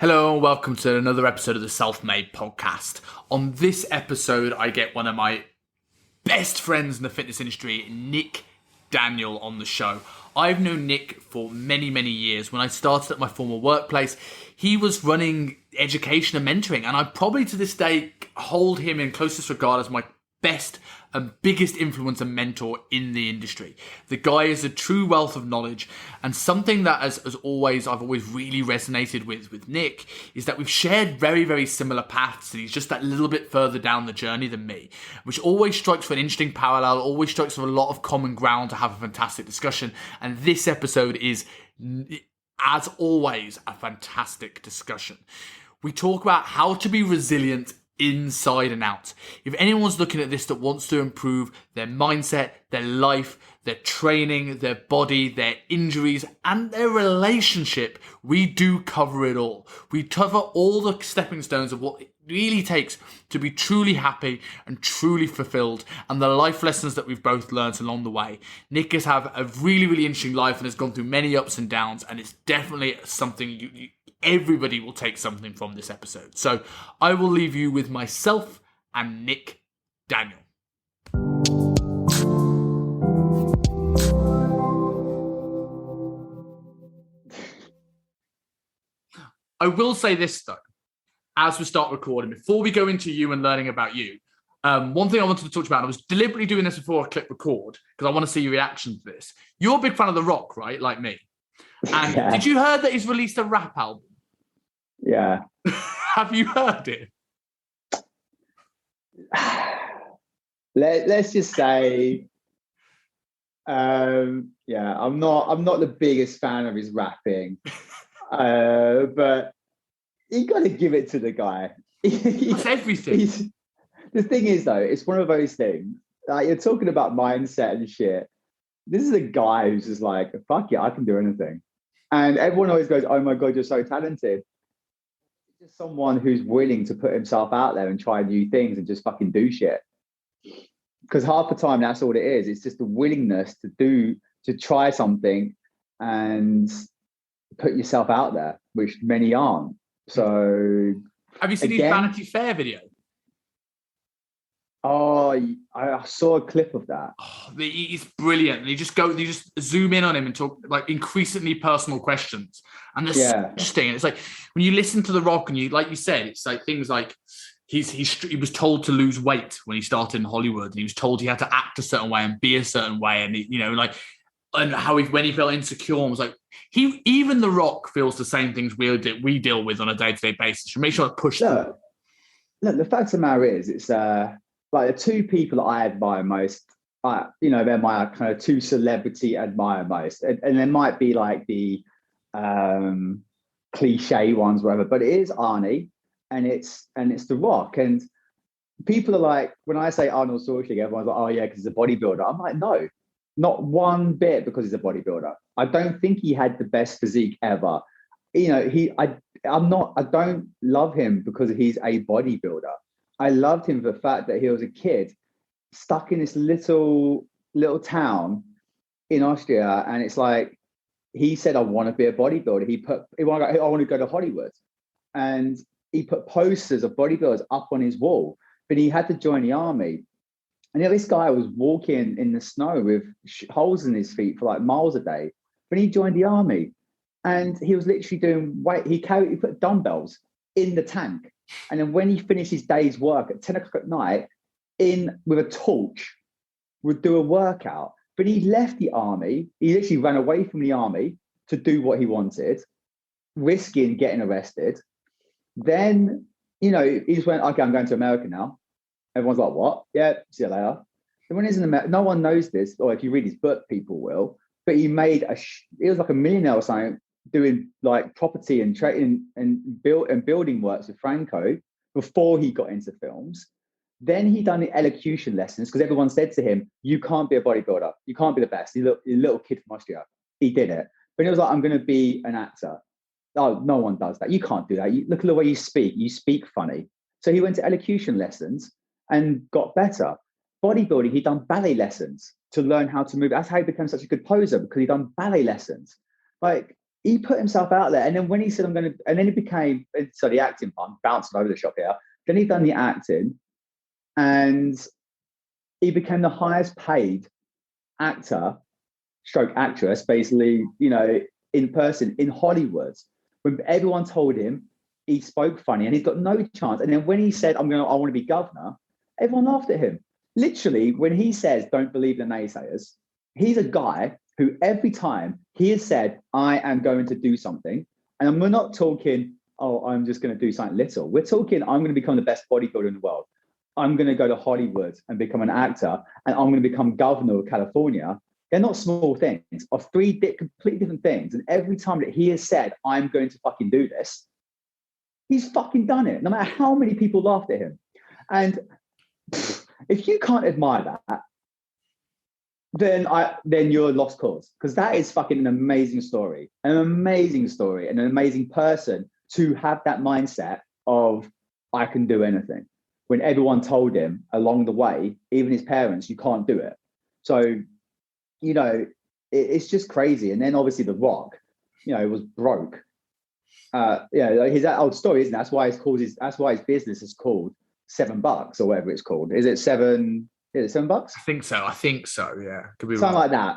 Hello and welcome to another episode of the Self-Made Podcast. On this episode, I get one of my best friends in the fitness industry, Nick Daniel, on the show. I've known Nick for many, many years. When I started at my former workplace, he was running education and mentoring, and I probably to this day hold him in closest regard as my best and biggest influence and mentor in the industry. The guy is a true wealth of knowledge, and something that as always I've always really resonated with Nick is that we've shared very, very similar paths, and he's just that little bit further down the journey than me, which always strikes for an interesting parallel, always strikes for a lot of common ground to have a fantastic discussion. And this episode is, as always, a fantastic discussion. We talk about how to be resilient inside and out. If anyone's looking at this that wants to improve their mindset, their life, their training, their body, their injuries, and their relationship, we do cover it all. We cover all the stepping stones of what it really takes to be truly happy and truly fulfilled, and the life lessons that we've both learned along the way. Nick has had a really, really interesting life and has gone through many ups and downs, and it's definitely something everybody will take something from this episode. So I will leave you with myself and Nick Daniel. I will say this though, as we start recording, before we go into you and learning about you, one thing I wanted to talk about, and I was deliberately doing this before I click record, because I want to see your reaction to this. You're a big fan of The Rock, right? Like me. And Yeah. Did you heard that he's released a rap album? Yeah. Have you heard it? Let's just say, I'm not the biggest fan of his rapping, but you got to give it to the guy. That's everything. The thing is, though, it's one of those things. Like, you're talking about mindset and shit. This is a guy who's just like, fuck yeah, I can do anything. And everyone always goes, oh my God, you're so talented. Just someone who's willing to put himself out there and try new things and just fucking do shit. Because half the time, that's all it is. It's just the willingness to try something and put yourself out there, which many aren't. So, have you seen his Vanity Fair video? Oh, I saw a clip of that. Oh, he's brilliant. You just zoom in on him and talk like increasingly personal questions, and they're so interesting. And it's like when you listen to The Rock, and like you said, it's like things like he was told to lose weight when he started in Hollywood, and he was told he had to act a certain way and be a certain way, and and how when he felt insecure, and was like even The Rock feels the same things we deal with on a day-to-day basis. You make sure to push through. Look, the fact of the matter is, it's like the two people that I admire most, they're my kind of two celebrity admire most. And there might be like the cliche ones, whatever, but it is Arnie and it's The Rock. And people are like, when I say Arnold Schwarzenegger, everyone's like, oh yeah, because he's a bodybuilder. I'm like, no, not one bit because he's a bodybuilder. I don't think he had the best physique ever. I don't love him because he's a bodybuilder. I loved him for the fact that he was a kid stuck in this little town in Austria, and it's like he said, "I want to be a bodybuilder." I want to go to Hollywood, and he put posters of bodybuilders up on his wall. But he had to join the army, and this guy was walking in the snow with holes in his feet for like miles a day. But he joined the army, and he was literally doing weight. He put dumbbells in the tank. And then when he finished his day's work at 10 o'clock at night, with a torch, would do a workout. But he left the army. He literally ran away from the army to do what he wanted, risking getting arrested. Then, he just went, okay, I'm going to America now. Everyone's like, what? Yeah, see you later. And when he's in America, no one knows this, or if you read his book, people will. But he was like a millionaire or something, doing like property and trading and building works with Franco before he got into films. Then he done the elocution lessons because everyone said to him, you can't be a bodybuilder. You can't be the best. You're a little kid from Austria. He did it. But he was like, I'm going to be an actor. Oh, no one does that. You can't do that. Look at the way you speak. You speak funny. So he went to elocution lessons and got better. Bodybuilding, he done ballet lessons to learn how to move. That's how he became such a good poser, because he done ballet lessons. Like, he put himself out there. And then when he said, I'm going to, and then it became, so the acting part, I'm bouncing over the shop here. Then he done the acting and he became the highest paid actor, stroke actress, basically, you know, in person in Hollywood. When everyone told him he spoke funny and he's got no chance. And then when he said, I want to be governor, everyone laughed at him. Literally, when he says, don't believe the naysayers, he's a guy who every time he has said, I am going to do something, and we're not talking, oh, I'm just going to do something little. We're talking, I'm going to become the best bodybuilder in the world. I'm going to go to Hollywood and become an actor, and I'm going to become governor of California. They're not small things, of three completely different things. And every time that he has said, I'm going to fucking do this, he's fucking done it, no matter how many people laughed at him. And if you can't admire that, then you're a lost cause, because that is fucking an amazing story, and an amazing person to have that mindset of I can do anything, when everyone told him along the way, even his parents, you can't do it. So, you know, it's just crazy. And then obviously The Rock, you know, was broke. His old story, isn't it? That's why his business is called $7 or whatever it's called. Is it $7? Is it $7? I think so. Yeah, could be something like that.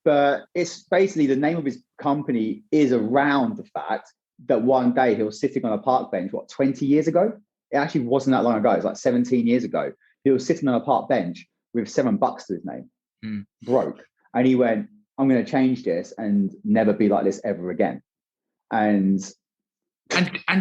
But it's basically the name of his company is around the fact that one day he was sitting on a park bench, 20 years ago? It actually wasn't that long ago. It was like 17 years ago. He was sitting on a park bench with $7 to his name, broke. And he went, I'm going to change this and never be like this ever again. And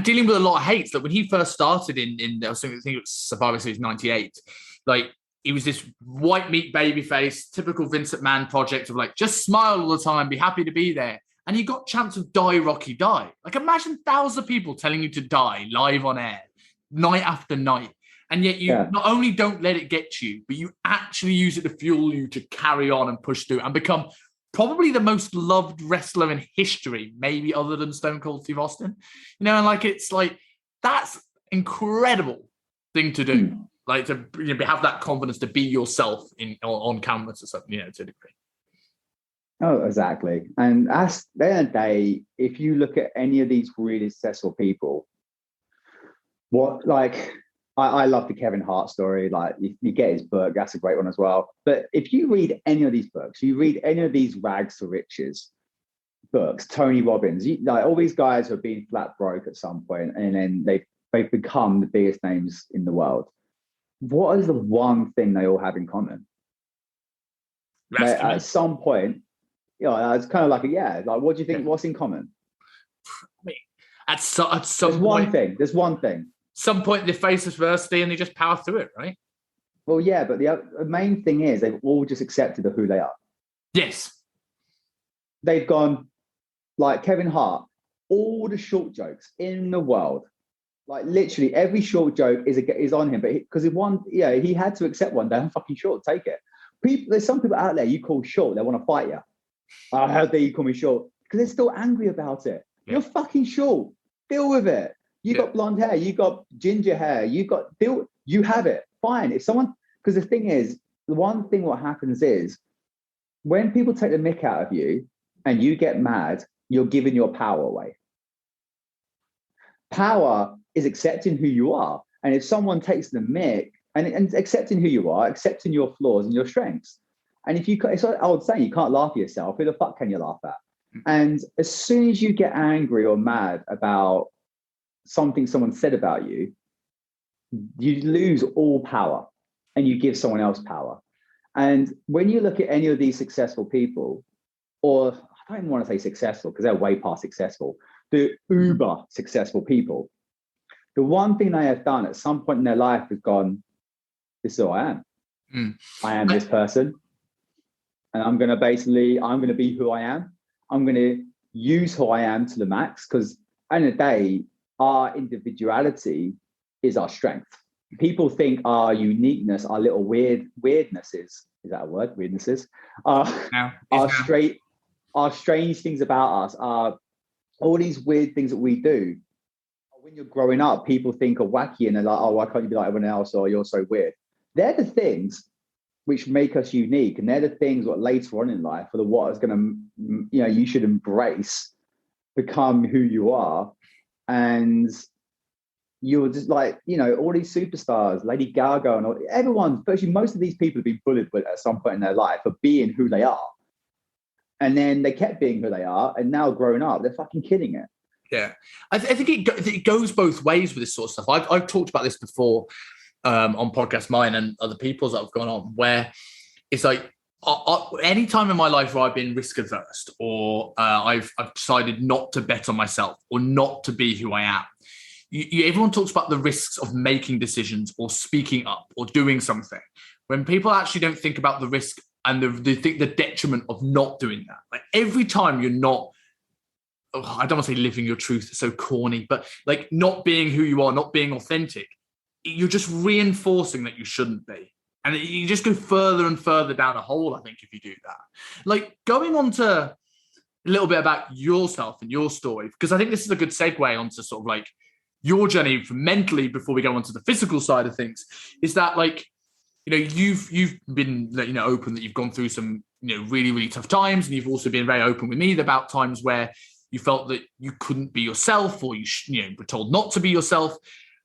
dealing with a lot of hate. That when he first started I think it was Survivor Series 98, like, he was this white meat baby face, typical Vince McMahon project of like, just smile all the time, be happy to be there. And he got chants of die, Rocky, die. Like, imagine thousands of people telling you to die live on air, night after night. And yet you not only don't let it get to you, but you actually use it to fuel you to carry on and push through and become probably the most loved wrestler in history, maybe other than Stone Cold Steve Austin. You know, and like, it's like, that's incredible thing to do. Like, to have that confidence to be yourself on camera to something, to a degree. Oh, exactly. And at the end of the day, if you look at any of these really successful people, I love the Kevin Hart story. Like, you get his book, that's a great one as well. But if you read any of these books, you read any of these rags to riches books, Tony Robbins, all these guys who have been flat broke at some point, and then they've become the biggest names in the world. What is the one thing they all have in common? At some point, it's kind of like what do you think? Yeah. What's in common? I mean, at some point, there's one thing. Some point they face adversity and they just power through it, right? Well, yeah, but the main thing is they've all just accepted who they are. Yes. They've gone, like Kevin Hart, all the short jokes in the world. Like, literally every short joke is on him, but because he had to accept one day. I'm fucking short, take it. There's some people out there you call short, they want to fight you. How dare you call me short? Because they're still angry about it. Yeah. You're fucking short. Deal with it. You got blonde hair, you got ginger hair, you have it. Fine. Because the thing is, the one thing what happens is when people take the mick out of you and you get mad, you're giving your power away. Power is accepting who you are. And if someone takes the mick and accepting who you are, accepting your flaws and your strengths. And it's like I would say, you can't laugh at yourself. Who the fuck can you laugh at? And as soon as you get angry or mad about something someone said about you, you lose all power and you give someone else power. And when you look at any of these successful people, or I don't even want to say successful because they're way past successful, the uber successful people, the one thing they have done at some point in their life has gone, this is who I am. I am this person. And I'm going to be who I am. I'm going to use who I am to the max, because at the end of the day, our individuality is our strength. People think our uniqueness, our little weirdnesses, is that a word? Weirdnesses? Our strange things about us are all these weird things that we do. When you're growing up, people think are wacky and they're like, oh, why can't you be like everyone else? Or you're so weird. They're the things which make us unique. And they're the things what later on in life are what is going to, you should embrace become who you are. And you're just like, all these superstars, Lady Gaga and everyone, especially most of these people have been bullied at some point in their life for being who they are. And then they kept being who they are, and now growing up, they're fucking killing it. Yeah. I think it goes both ways with this sort of stuff. I've talked about this before on podcast mine and other people's that have gone on, where it's like, any time in my life where I've been risk averse, or I've decided not to bet on myself or not to be who I am, everyone talks about the risks of making decisions or speaking up or doing something, when people actually don't think about the risk and the detriment of not doing that. Like, every time you're not, I don't want to say living your truth, it's so corny, but like not being who you are, not being authentic, you're just reinforcing that you shouldn't be. And you just go further and further down a hole, I think, if you do that. Like, going on to a little bit about yourself and your story, because I think this is a good segue onto sort of like your journey from mentally before we go on to the physical side of things, is that, like, you've been, open that you've gone through some, really, really tough times. And you've also been very open with me about times where you felt that you couldn't be yourself, or you were told not to be yourself.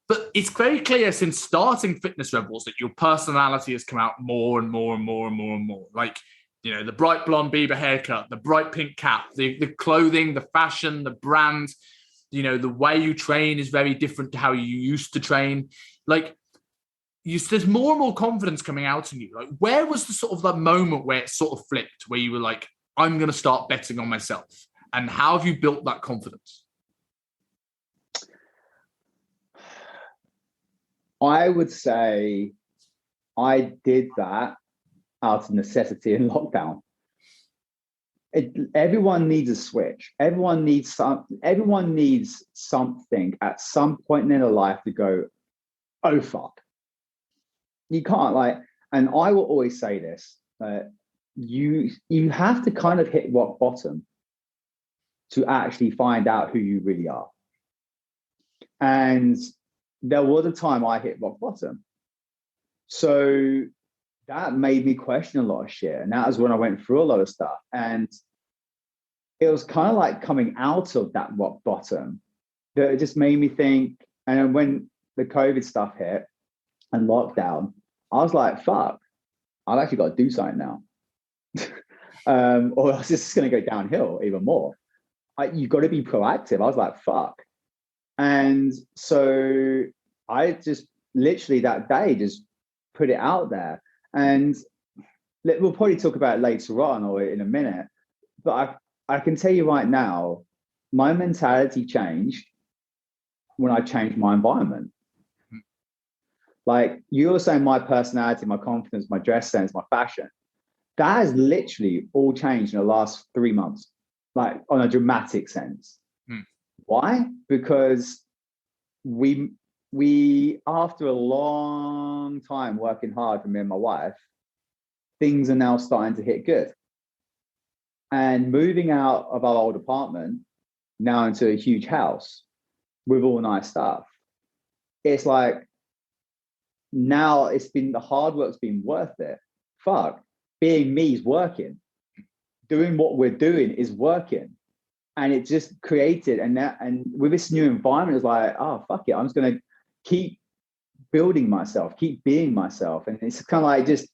But it's very clear since starting Fitness Rebels that your personality has come out more and more and more and more and more. Like, the bright blonde Bieber haircut, the bright pink cap, the clothing, the fashion, the brand, the way you train is very different to how you used to train. Like, there's more and more confidence coming out in you. Like, where was the sort of that moment where it sort of flipped, where you were like, I'm going to start betting on myself? And how have you built that confidence? I would say I did that out of necessity in lockdown. Everyone needs a switch. Everyone needs something at some point in their life to go, oh, fuck. You can't, and I will always say this, you have to kind of hit rock bottom to actually find out who you really are. And there was a time I hit rock bottom. So that made me question a lot of shit. And that was when I went through a lot of stuff. And it was kind of like coming out of that rock bottom that it just made me think. And when the COVID stuff hit and lockdown, I was like, fuck, I've actually got to do something now. Or else it's going to go downhill even more. You've got to be proactive. I was like, fuck. And so I just literally that day just put it out there. And we'll probably talk about it later on or in a minute. But I can tell you right now, my mentality changed when I changed my environment. Like, you were saying, my personality, my confidence, my dress sense, my fashion, that has literally all changed in the last 3 months, like on a dramatic sense. Why? Because we after a long time working hard for me and my wife, things are now starting to hit good. And moving out of our old apartment now into a huge house with all nice stuff, it's like, now the hard work's been worth it. Fuck, being me is working. Doing what we're doing is working. And it just created, and with this new environment, it's like, oh, fuck it. I'm just going to keep building myself, keep being myself. And it's kind of like just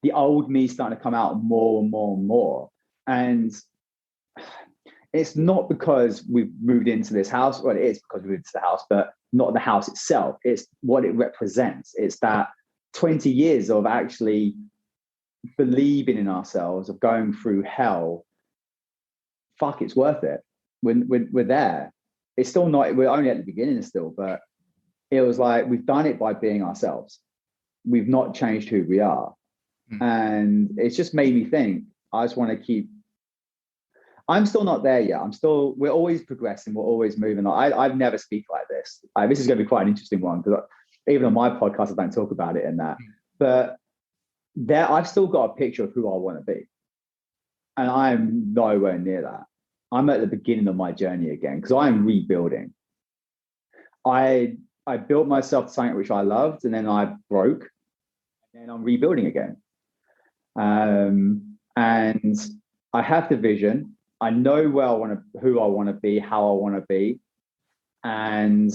the old me starting to come out more and more and more. And it's not because we've moved into this house. Well, it is because we moved into the house, but not the house itself. It's what it represents. It's that 20 years of actually believing in ourselves, of going through hell. Fuck, it's worth it. We're there. It's still not, we're only at the beginning still, but it was like, we've done it by being ourselves. We've not changed who we are. And it's just made me think, I just want to keep, I'm still not there yet. We're always progressing. We're always moving on. I've never speak like this. This is going to be quite an interesting one, because even on my podcast, I don't talk about it in that, but I've still got a picture of who I want to be. And I'm nowhere near that. I'm at the beginning of my journey again, because I'm rebuilding. I built myself to something which I loved, and then I broke, and then I'm rebuilding again. And I have the vision. I know where I want to, who I want to be, how I want to be, and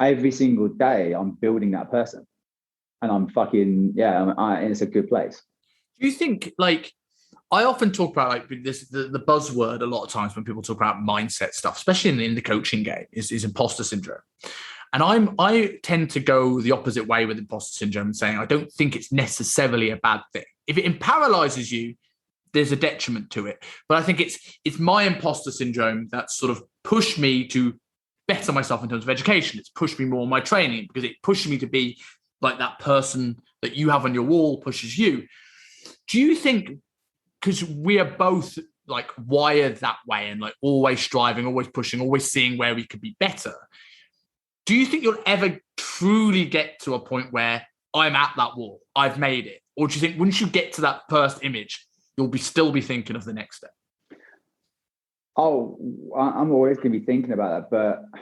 every single day I'm building that person, and I'm fucking and it's a good place. Do you think, like, I often talk about like this the buzzword a lot of times when people talk about mindset stuff, especially in the coaching game, is imposter syndrome. And I tend to go the opposite way with imposter syndrome, saying I don't think it's necessarily a bad thing. If it paralyzes you, there's a detriment to it. But I think it's my imposter syndrome that sort of pushed me to better myself in terms of education. It's pushed me more in my training because it pushed me to be like that person that you have on your wall pushes you. Do you think, because we are both like wired that way and like always striving, always pushing, always seeing where we could be better, do you think you'll ever truly get to a point where I'm at that wall, I've made it? Or do you think once you get to that first image, you'll still be thinking of the next step? Oh, I'm always going to be thinking about that, but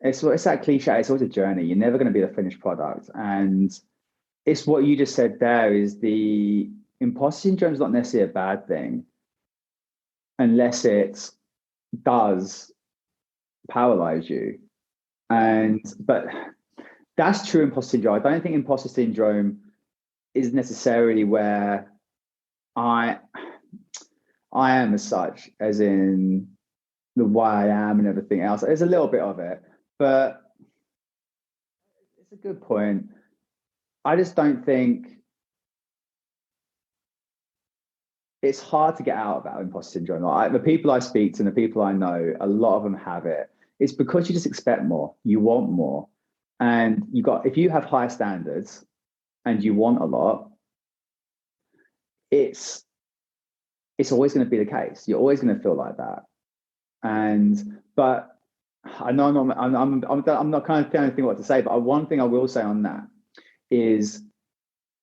it's that cliche. It's always a journey. You're never going to be the finished product. And it's what you just said there is the imposter syndrome is not necessarily a bad thing unless it does paralyze you. But that's true imposter syndrome. I don't think imposter syndrome is necessarily where I am as such, as in the why I am and everything else. There's a little bit of it, but it's a good point. I just don't think it's hard to get out of that imposter syndrome. Like the people I speak to and the people I know, a lot of them have it. It's because you just expect more, you want more. And if you have high standards and you want a lot, it's always going to be the case. You're always going to feel like that. But I know I'm not kind of trying to think what to say, but one thing I will say on that is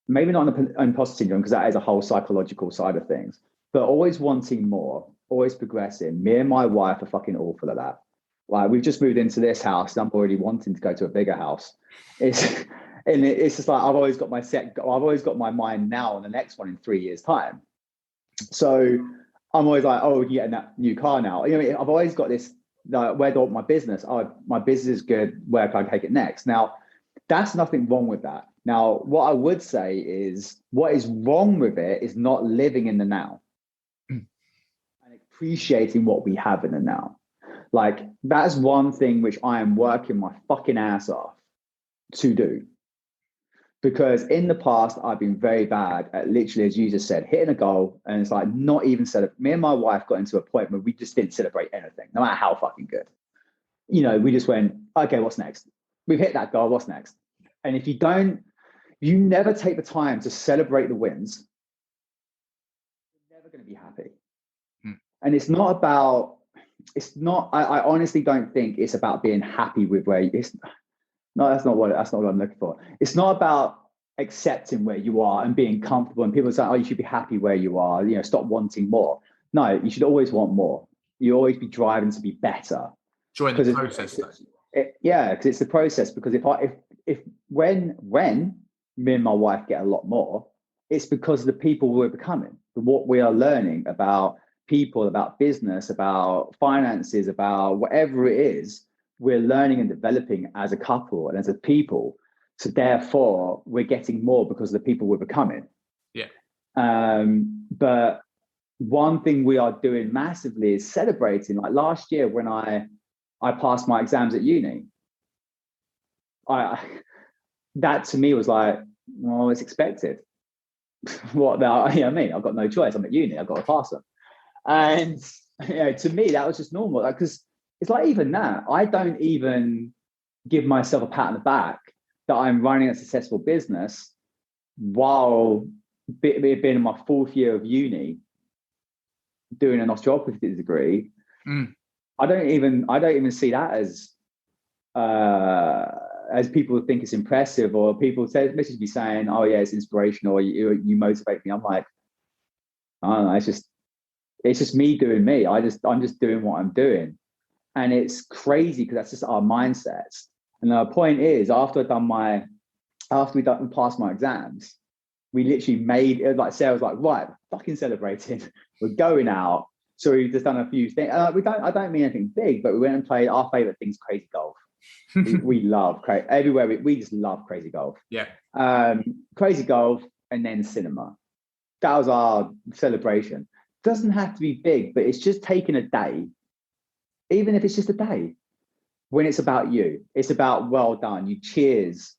maybe not an imposter syndrome, because that is a whole psychological side of things, but always wanting more, always progressing. Me and my wife are fucking awful at that. Like we've just moved into this house and I'm already wanting to go to a bigger house. It's just like I've always got my mind now on the next one in 3 years' time. So I'm always like, oh, you're getting that new car now. You know, I've always got this, where do I want my business? Oh, my business is good. Where can I take it next? Now, that's nothing wrong with that. Now, what I would say is what is wrong with it is not living in the now and appreciating what we have in the now. Like that's one thing which I am working my fucking ass off to do. Because in the past, I've been very bad at literally, as you just said, hitting a goal. And it's like not even celebrate. Me and my wife got into a point where we just didn't celebrate anything, no matter how fucking good. You know, we just went, okay, what's next? We've hit that goal, what's next? And if you never take the time to celebrate the wins, you're never going to be happy. And I honestly don't think it's about being happy with where that's not what I'm looking for. It's not about accepting where you are and being comfortable. And people say, oh, you should be happy where you are, you know, stop wanting more. No, you should always want more. You always be driving to be better. Join the process. Because it's the process. Because when me and my wife get a lot more, it's because of the people we're becoming, what we are learning about people, about business, about finances, about whatever it is, we're learning and developing as a couple and as a people. So therefore, we're getting more because of the people we're becoming. Yeah. But one thing we are doing massively is celebrating. Like last year when I passed my exams at uni, that to me was like, well, it's expected. What now? I mean, I've got no choice. I'm at uni. I've got to pass them. And you know, to me, that was just normal. Like, because it's like even that, I don't even give myself a pat on the back that I'm running a successful business while being in my 4th year of uni, doing an osteopathy degree. I don't even see that as people think it's impressive, or people message me saying, oh yeah, it's inspirational, or you motivate me. I'm like, I don't know, it's just me doing me. I'm just doing what I'm doing. And it's crazy because that's just our mindsets. And the point is, after we passed my exams, we literally made it like Sarah was like, right, fucking celebrating. We're going out. So we've just done a few things. I don't mean anything big, but we went and played our favorite things, crazy golf. we love everywhere. We just love crazy golf. Yeah. Crazy golf and then cinema. That was our celebration. Doesn't have to be big, but it's just taking a day, even if it's just a day, when it's about you. It's about well done. You cheers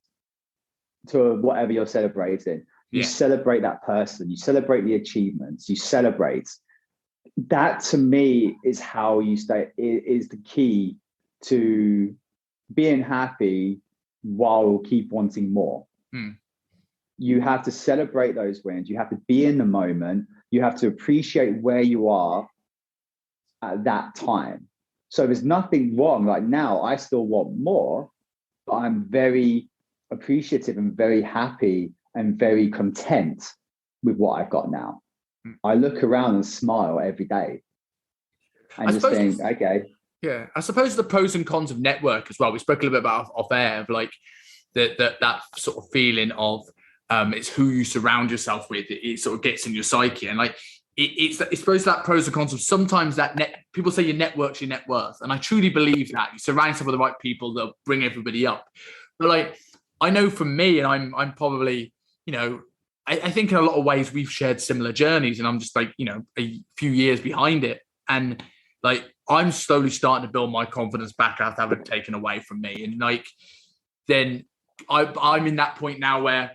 to whatever you're celebrating. You celebrate that person. You celebrate the achievements. You celebrate. That to me is how you stay, is the key to being happy while keep wanting more. You have to celebrate those wins. You have to be in the moment. You have to appreciate where you are at that time. So there's nothing wrong. Like now, I still want more, but I'm very appreciative and very happy and very content with what I've got now. I look around and smile every day and just think, okay. Yeah, I suppose the pros and cons of network as well. We spoke a little bit about off air of like that sort of feeling of it's who you surround yourself with. It sort of gets in your psyche, and like it's supposed to that pros and cons of sometimes that people say your network's your net worth, and I truly believe that you surround yourself with the right people that bring everybody up. But like I know for me, and I'm probably I think in a lot of ways we've shared similar journeys, and I'm just like a few years behind it, and like I'm slowly starting to build my confidence back after having it taken away from me, and like then I'm in that point now where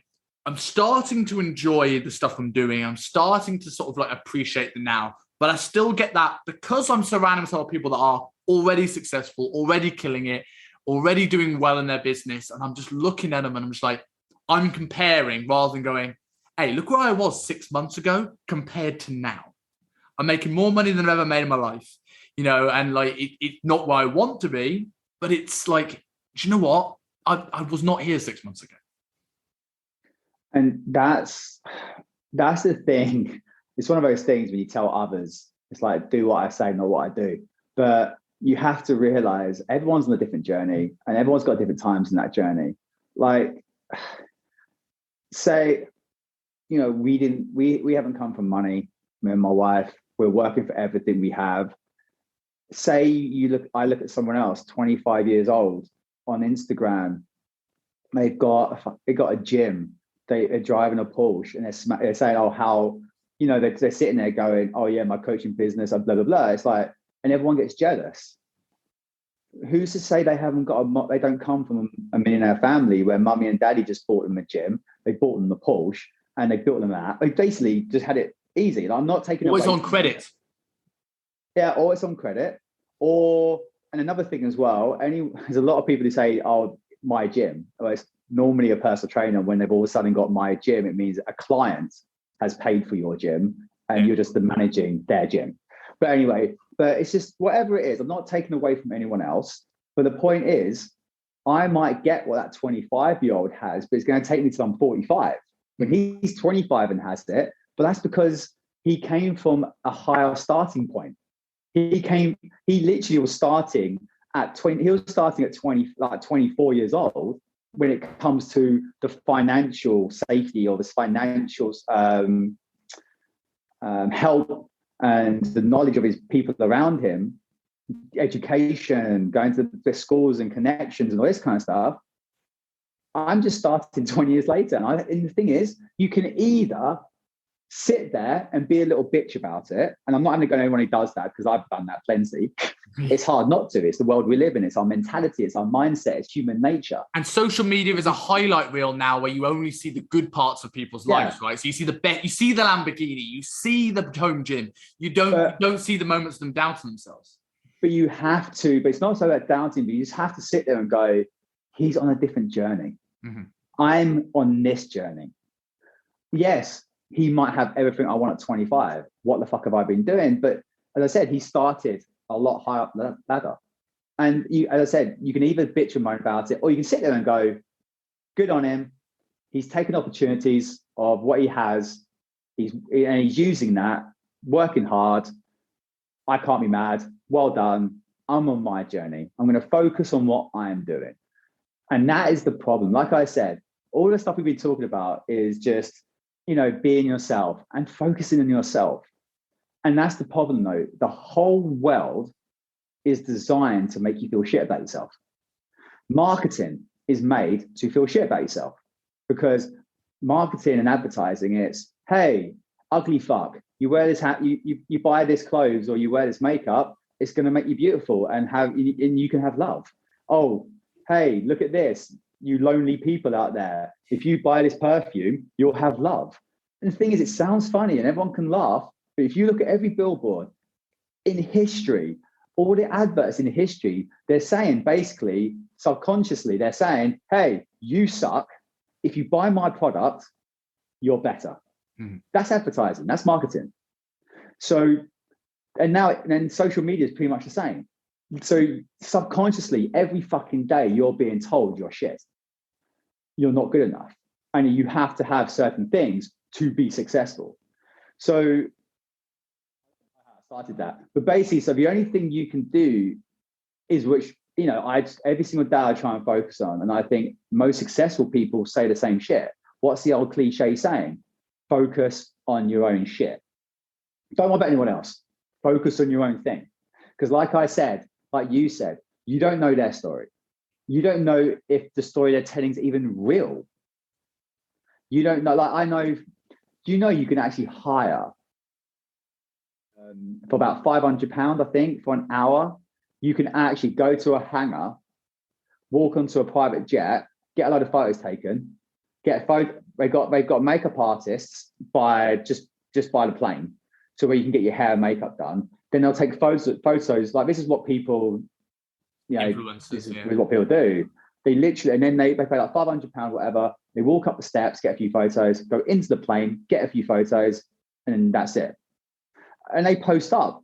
I'm starting to enjoy the stuff I'm doing. I'm starting to sort of like appreciate the now, but I still get that because I'm surrounding myself with people that are already successful, already killing it, already doing well in their business, and I'm just looking at them and I'm just like I'm comparing rather than going, hey, look where I was 6 months ago compared to now. I'm making more money than I've ever made in my life, and like it's not where I want to be, but it's like, do you know what? I was not here 6 months ago. And that's the thing. It's one of those things when you tell others, it's like, do what I say, not what I do. But you have to realize everyone's on a different journey and everyone's got different times in that journey. Like, say, we haven't come from money. Me and my wife, we're working for everything we have. Say I look at someone else, 25 years old, on Instagram. They've got a gym. They're driving a Porsche, and they're saying, "Oh, how they're sitting there going, oh yeah, my coaching business, blah blah blah." It's like, and everyone gets jealous. Who's to say they don't come from a millionaire family where mummy and daddy just bought them a gym, they bought them the Porsche, and they built them that. They basically just had it easy. Like, I'm not taking always on credit. Yeah, or it's on credit. And another thing as well, there's a lot of people who say, oh, my gym. Well, it's normally a personal trainer. When they've all of a sudden got my gym, it means a client has paid for your gym and you're just managing their gym. But anyway, it's just whatever it is. I'm not taking away from anyone else. But the point is, I might get what that 25-year-old has, but it's going to take me till I'm 45. When he's 25 and has it, but that's because he came from a higher starting point. He literally was starting at 20. He was starting at 24 years old when it comes to the financial safety or the financial help and the knowledge of his people around him, education, going to the schools and connections and all this kind of stuff. I'm just starting 20 years later. And the thing is, you can either sit there and be a little bitch about it. And I'm not going to go to anyone who does that because I've done that plenty. It's hard not to. It's the world we live in. It's our mentality. It's our mindset. It's human nature. And social media is a highlight reel now where you only see the good parts of people's lives, right? So you see you see the Lamborghini, you see the home gym. You don't see the moments of them doubting themselves. But you have to. But it's not so about doubting. But you just have to sit there and go, he's on a different journey. Mm-hmm. I'm on this journey. Yes, he might have everything I want at 25. What the fuck have I been doing? But as I said, he started a lot higher up the ladder. And as I said, you can either bitch and moan about it, or you can sit there and go, good on him. He's taken opportunities of what he has. He's using that, working hard. I can't be mad. Well done. I'm on my journey. I'm going to focus on what I'm doing. And that is the problem. Like I said, all the stuff we've been talking about is just being yourself and focusing on yourself. And that's the problem, though. The whole world is designed to make you feel shit about yourself. Marketing is made to feel shit about yourself, because marketing and advertising, it's, hey, ugly fuck, you wear this hat, you buy this clothes, or you wear this makeup, it's going to make you beautiful and you can have love. Oh, hey, look at this, you lonely people out there, if you buy this perfume, you'll have love. And the thing is, it sounds funny and everyone can laugh, but if you look at every billboard in history, all the adverts in history, they're saying, basically, subconsciously, they're saying, hey, you suck. If you buy my product, you're better. Mm-hmm. That's advertising. That's marketing. So, and then social media is pretty much the same. So subconsciously, every fucking day, you're being told you're shit. You're not good enough. And you have to have certain things to be successful. So I started that. But basically, so the only thing you can do is, which, every single day I try and focus on. And I think most successful people say the same shit. What's the old cliche saying? Focus on your own shit. Don't worry about anyone else. Focus on your own thing. Because like you said, you don't know their story. You don't know if the story they're telling is even real. You don't know, you can actually hire for about £500, I think, for an hour. You can actually go to a hangar, walk onto a private jet, get a load of photos taken, get a photo. They've got makeup artists by just by the plane, so where you can get your hair and makeup done. Then they'll take photos. Like, this is what people, this is what people do. They literally, and then they pay like £500, whatever. They walk up the steps, get a few photos, go into the plane, get a few photos, and that's it. And they post up.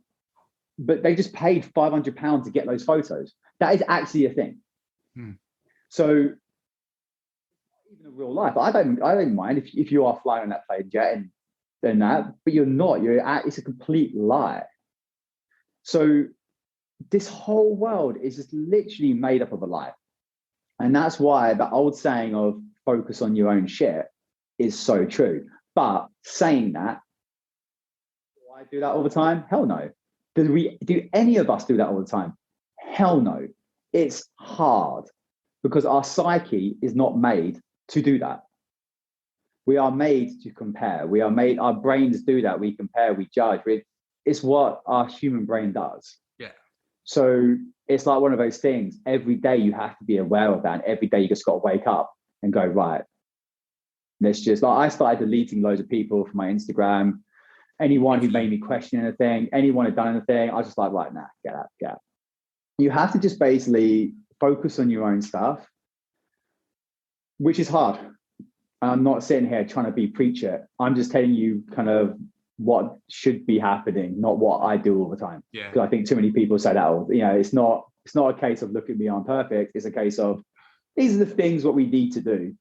But they just paid £500 to get those photos. That is actually a thing. So even in real life, I don't mind if you are flying on that plane jet and that, but you're not. It's a complete lie. So this whole world is just literally made up of a lie. And that's why the old saying of focus on your own shit is so true. But saying that, do I do that all the time? Hell no. Do any of us do that all the time? Hell no. It's hard because our psyche is not made to do that. We are made to compare. Our brains do that. We compare, we judge. It's what our human brain does. Yeah. So it's like one of those things. Every day you have to be aware of that. And every day you just got to wake up and go, right, let's just, like, I started deleting loads of people from my Instagram. Anyone who made me question anything, anyone who'd done anything, I was just like, right, nah, get out. You have to just basically focus on your own stuff, which is hard. I'm not sitting here trying to be preacher. I'm just telling you kind of what should be happening, not what I do all the time. Yeah. Because I think too many people say that, it's not a case of look at me, I'm perfect. It's a case of these are the things what we need to do.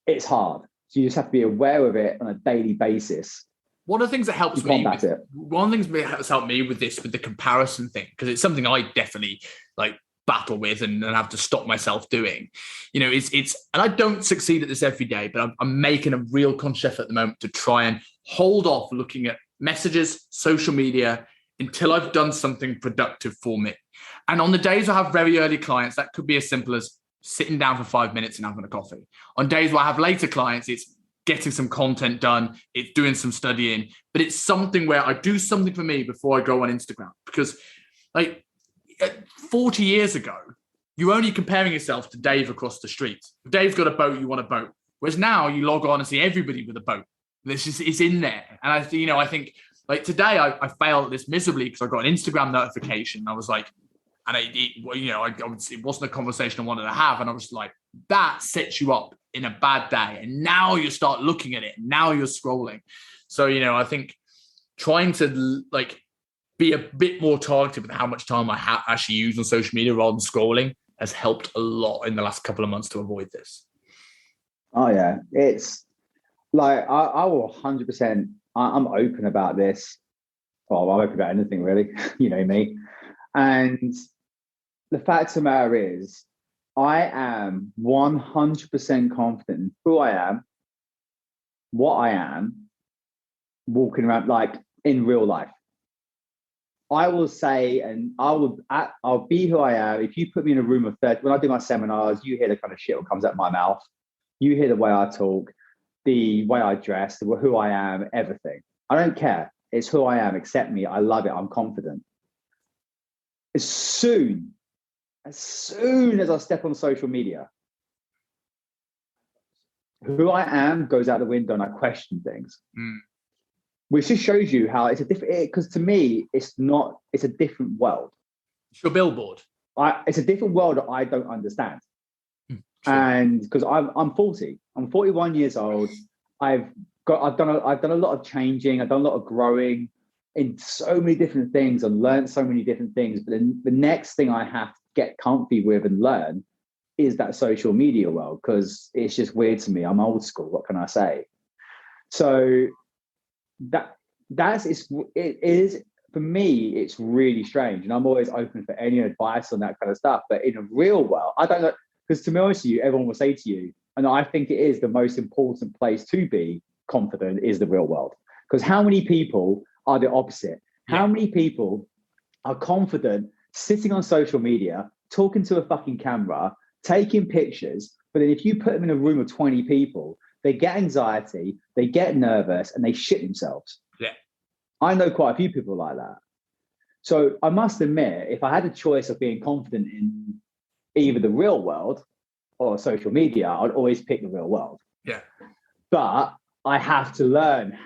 It's hard. So you just have to be aware of it on a daily basis. One of the things that helps me, one of the things that has helped me with the comparison thing, because it's something I definitely battle with and have to stop myself doing. It's and I don't succeed at this every day, but I'm making a real conscious effort at the moment to try and hold off looking at messages, social media, until I've done something productive for me. And on the days I have very early clients, that could be as simple as sitting down for 5 minutes and having a coffee. On days where I have later clients, it's getting some content done, it's doing some studying, but it's something where I do something for me before I go on Instagram. Because 40 years ago, you're only comparing yourself to Dave across the street. If Dave's got a boat, you want a boat. Whereas now you log on and see everybody with a boat. It's in there. And I think today I failed at this miserably because I got an Instagram notification. I was like, and it wasn't a conversation I wanted to have. And I was like, that sets you up in a bad day. And now you start looking at it. Now you're scrolling. So, I think trying to be a bit more targeted with how much time I actually use on social media rather than scrolling has helped a lot in the last couple of months to avoid this. Oh yeah. It's like, I will 100%, I'm open about this. Well, I'm open about anything really, you know me. And the fact of the matter is, I am 100% confident in who I am, what I am walking around like in real life. I will say, and I'll be who I am. If you put me in a room of 30, when I do my seminars, you hear the kind of shit that comes out of my mouth. You hear the way I talk, the way I dress, who I am, everything. I don't care. It's who I am. Accept me. I love it. I'm confident. As soon as I step on social media, who I am goes out the window and I question things. Which just shows you how it's a different, because to me, it's a different world. It's your billboard. It's a different world that I don't understand. True. And because I'm 40, I'm 41 years old. I've done a lot of changing. I've done a lot of growing in so many different things and learned so many different things. But then the next thing I have to get comfy with and learn is that social media world, because it's just weird to me. I'm old school. What can I say? So it is for me, it's really strange, and I'm always open for any advice on that kind of stuff. But in a real world, I don't know, because to be honest with you, everyone will say to you, and I think it is the most important place to be confident is the real world. Because how many people are the opposite? How many people are confident sitting on social media, talking to a fucking camera, taking pictures, but then if you put them in a room of 20 people, they get anxiety, they get nervous, and they shit themselves. Yeah. I know quite a few people like that. So I must admit, if I had a choice of being confident in either the real world or social media, I'd always pick the real world. Yeah. But I have to learn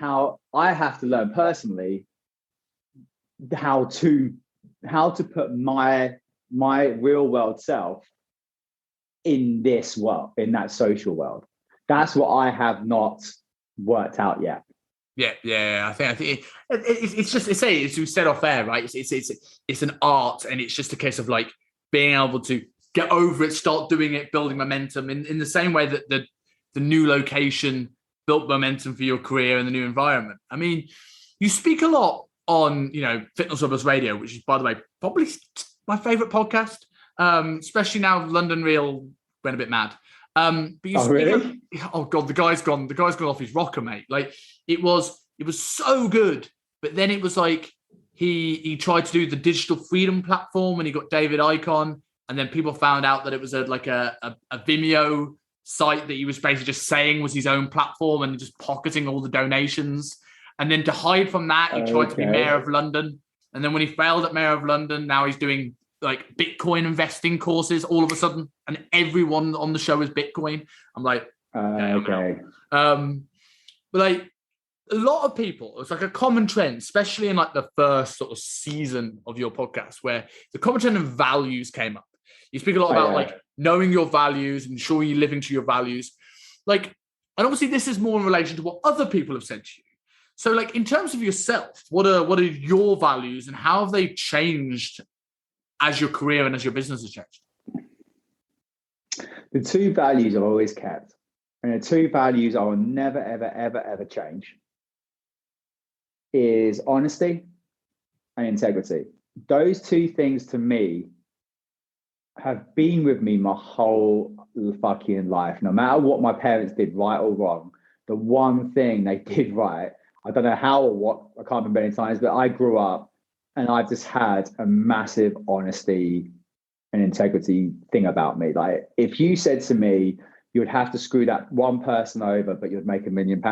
personally how to put my real world self in this world, in that social world. That's what I have not worked out yet. Yeah. I think it's just as we said off air, right? It's an art, and it's just a case of like being able to get over it, start doing it, building momentum in the same way that the new location built momentum for your career and the new environment. I mean, you speak a lot on Fitness Rebels Radio, which is, by the way, probably my favorite podcast, especially now London Real went a bit mad. But you really? Oh god, the guy's gone off his rocker, mate. Like it was so good, but then it was like he tried to do the digital freedom platform, and he got David Icon, and then people found out that it was a Vimeo site that he was basically just saying was his own platform and just pocketing all the donations. And then to hide from that, he tried to be mayor of London, and then when he failed at mayor of London, now he's doing like Bitcoin investing courses all of a sudden, and everyone on the show is Bitcoin. I'm like, okay. But like a lot of people, it's like a common trend, especially in like the first sort of season of your podcast, where the common trend of values came up. You speak a lot about like knowing your values, ensuring you're living to your values. Like, and obviously this is more in relation to what other people have said to you. So like in terms of yourself, what are your values, and how have they changed as your career and as your business has changed? The two values I've always kept, and the two values I will never, ever, ever, ever change, is honesty and integrity. Those two things to me have been with me my whole fucking life. No matter what my parents did right or wrong, the one thing they did right, I don't know how or what, I can't remember any times, but I grew up and I've just had a massive honesty and integrity thing about me. Like if you said to me, you would have to screw that one person over, but you'd make £1 million,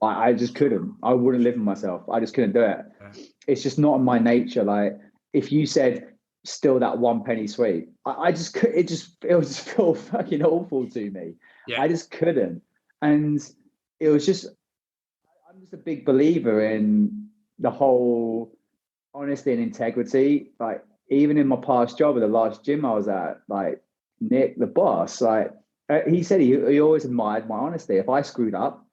I just couldn't. I wouldn't live with myself. I just couldn't do it. Yeah. It's just not in my nature. Like if you said, steal that one penny sweet, I just could. It would just feel fucking awful to me. Yeah. I just couldn't. And it was just, I'm just a big believer in the whole honesty and integrity. Like even in my past job at the last gym I was at, like Nick, the boss, like he said he always admired my honesty. If I screwed up,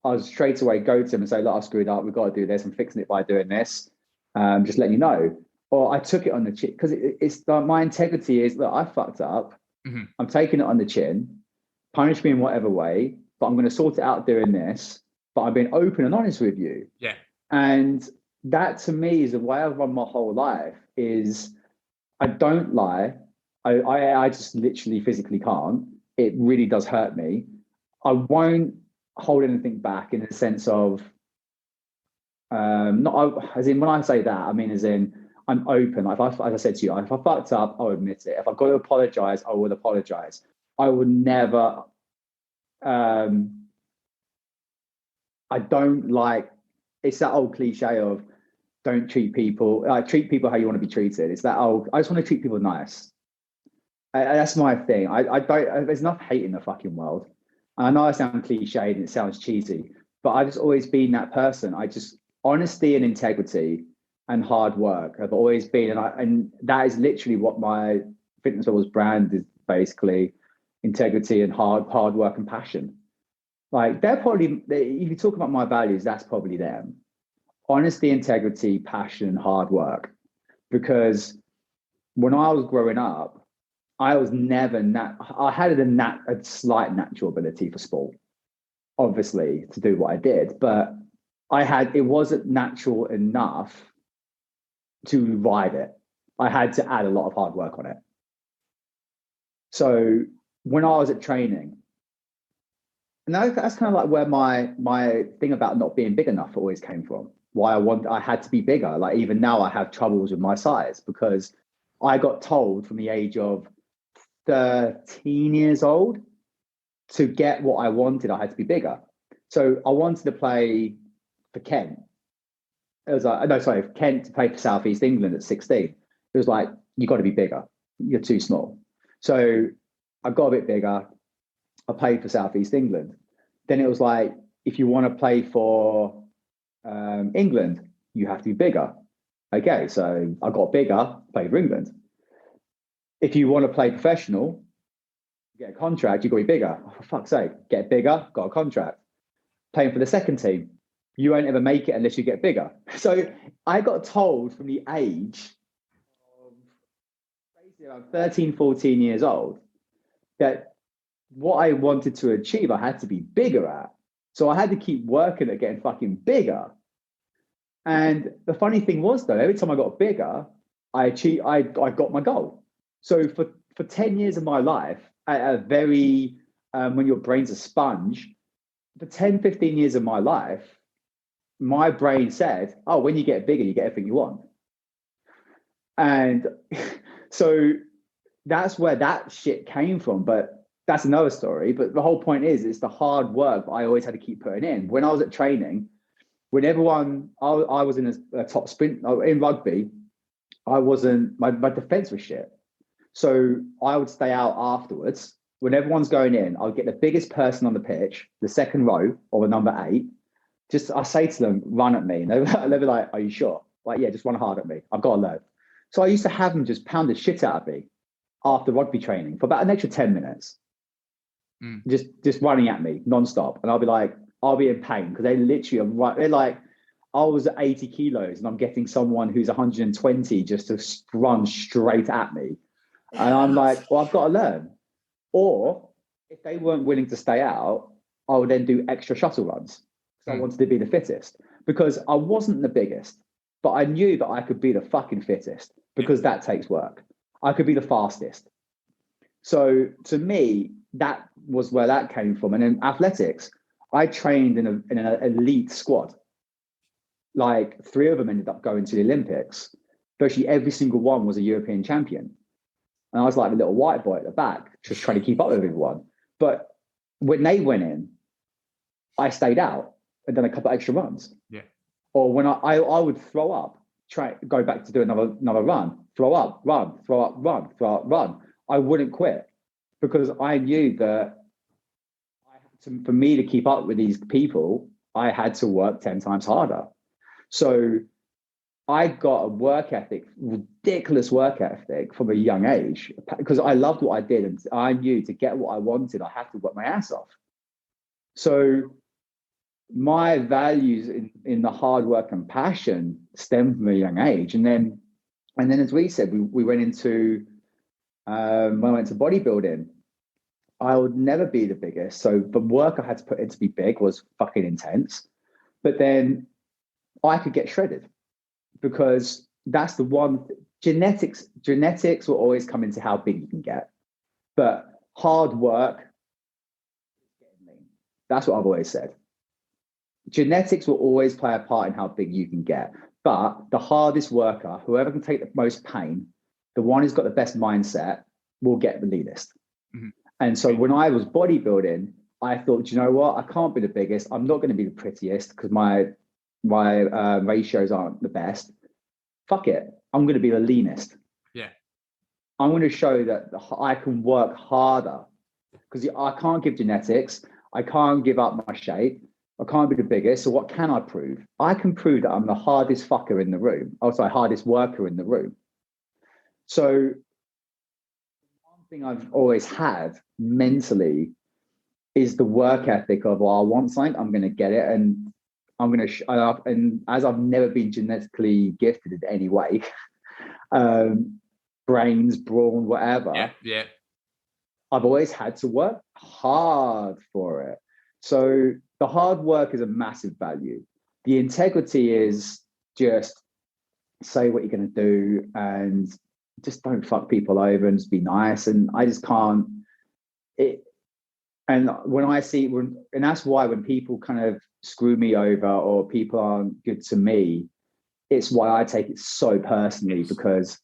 I would straight away go to him and say, look, I screwed up. We've got to do this. I'm fixing it by doing this. Just letting you know. Or I took it on the chin, because it's like my integrity is, look, I fucked up. Mm-hmm. I'm taking it on the chin. Punish me in whatever way, but I'm going to sort it out doing this. But I've been open and honest with you. Yeah. And that to me is the way I've run my whole life. Is I don't lie. I just literally physically can't. It really does hurt me. I won't hold anything back in the sense of not as in when I say that, I mean as in I'm open. Like if I, as I said to you, if I fucked up, I'll admit it. If I've got to apologize, I will apologize. I would never. I don't like. It's that old cliche of don't treat people how you want to be treated. It's that old. I just want to treat people nice. That's my thing. I don't. There's enough hate in the fucking world. And I know I sound cliched and it sounds cheesy, but I've just always been that person. I just honesty and integrity and hard work have always been, and that is literally what my fitness levels brand is basically: integrity and hard work and passion. Like if you talk about my values, that's probably them: honesty, integrity, passion, hard work. Because when I was growing up, I was never I had a slight natural ability for sport, obviously, to do what I did, but it wasn't natural enough to ride it. I had to add a lot of hard work on it. So when I was at training, and that's kind of like where my thing about not being big enough always came from. Why I had to be bigger. Like even now I have troubles with my size because I got told from the age of 13 years old to get what I wanted, I had to be bigger. So I wanted to play for Kent. It was like, no, sorry, Kent to play for Southeast England at 16. It was like, you got to be bigger. You're too small. So I got a bit bigger. I played for Southeast England. Then it was like, if you want to play for England, you have to be bigger. Okay, so I got bigger, played for England. If you want to play professional, get a contract, you've got to be bigger. Oh, for fuck's sake, get bigger, got a contract. Playing for the second team, you won't ever make it unless you get bigger. So I got told from the age of basically around 13, 14 years old that what I wanted to achieve, I had to be bigger at. So I had to keep working at getting fucking bigger. And the funny thing was though, every time I got bigger, I got my goal. So for 10 years of my life, at a very, when your brain's a sponge, for 10, 15 years of my life, my brain said, oh, when you get bigger, you get everything you want. And so that's where that shit came from. But that's another story. But the whole point is, it's the hard work I always had to keep putting in. When I was at training, when everyone, I was in a top sprint, in rugby, I wasn't, my defense was shit. So I would stay out afterwards. When everyone's going in, I'll get the biggest person on the pitch, the second row or the number 8. I say to them, run at me. And they'll be like, are you sure? Like, yeah, just run hard at me. I've got to learn. So I used to have them just pound the shit out of me after rugby training for about an extra 10 minutes. Just running at me nonstop. And I'll be in pain because they literally are they're like, I was at 80 kilos and I'm getting someone who's 120 just to run straight at me. And I'm like, well, I've got to learn. Or if they weren't willing to stay out, I would then do extra shuttle runs because I wanted to be the fittest. Because I wasn't the biggest, but I knew that I could be the fucking fittest because that takes work. I could be the fastest. So to me, that was where that came from. And in athletics, I trained in an elite squad. Like 3 of them ended up going to the Olympics. Virtually every single one was a European champion. And I was like the little white boy at the back, just trying to keep up with everyone. But when they went in, I stayed out and done a couple of extra runs. Yeah. Or when I would throw up, go back to do another run, throw up, run, throw up, run, throw up, run. I wouldn't quit because I knew that for me to keep up with these people, I had to work 10 times harder. So I got a work ethic, ridiculous work ethic from a young age because I loved what I did. And I knew to get what I wanted, I had to work my ass off. So my values in the hard work and passion stemmed from a young age. And then as we said, we went into, when I went to bodybuilding, I would never be the biggest. So the work I had to put in to be big was fucking intense. But then I could get shredded because that's the one. Genetics will always come into how big you can get. But hard work, That's what I've always said. Genetics will always play a part in how big you can get. But the hardest worker, whoever can take the most pain, the one who's got the best mindset, will get the leanest. Mm-hmm. And so when I was bodybuilding, I thought, you know what? I can't be the biggest. I'm not going to be the prettiest because my ratios aren't the best. Fuck it. I'm going to be the leanest. Yeah. I'm going to show that I can work harder because I can't give genetics. I can't give up my shape. I can't be the biggest. So what can I prove? I can prove that I'm the hardest fucker in the room. Oh, sorry, hardest worker in the room. So one thing I've always had mentally is the work ethic of, well, I want something, I'm going to get it. And I'm going to, and as I've never been genetically gifted in any way, brains, brawn, whatever. Yeah. I've always had to work hard for it. So the hard work is a massive value. The integrity is just say what you're going to do and just don't fuck people over and just be nice. And I just can't. And when I see, and that's why when people kind of screw me over or people aren't good to me, it's why I take it so personally, because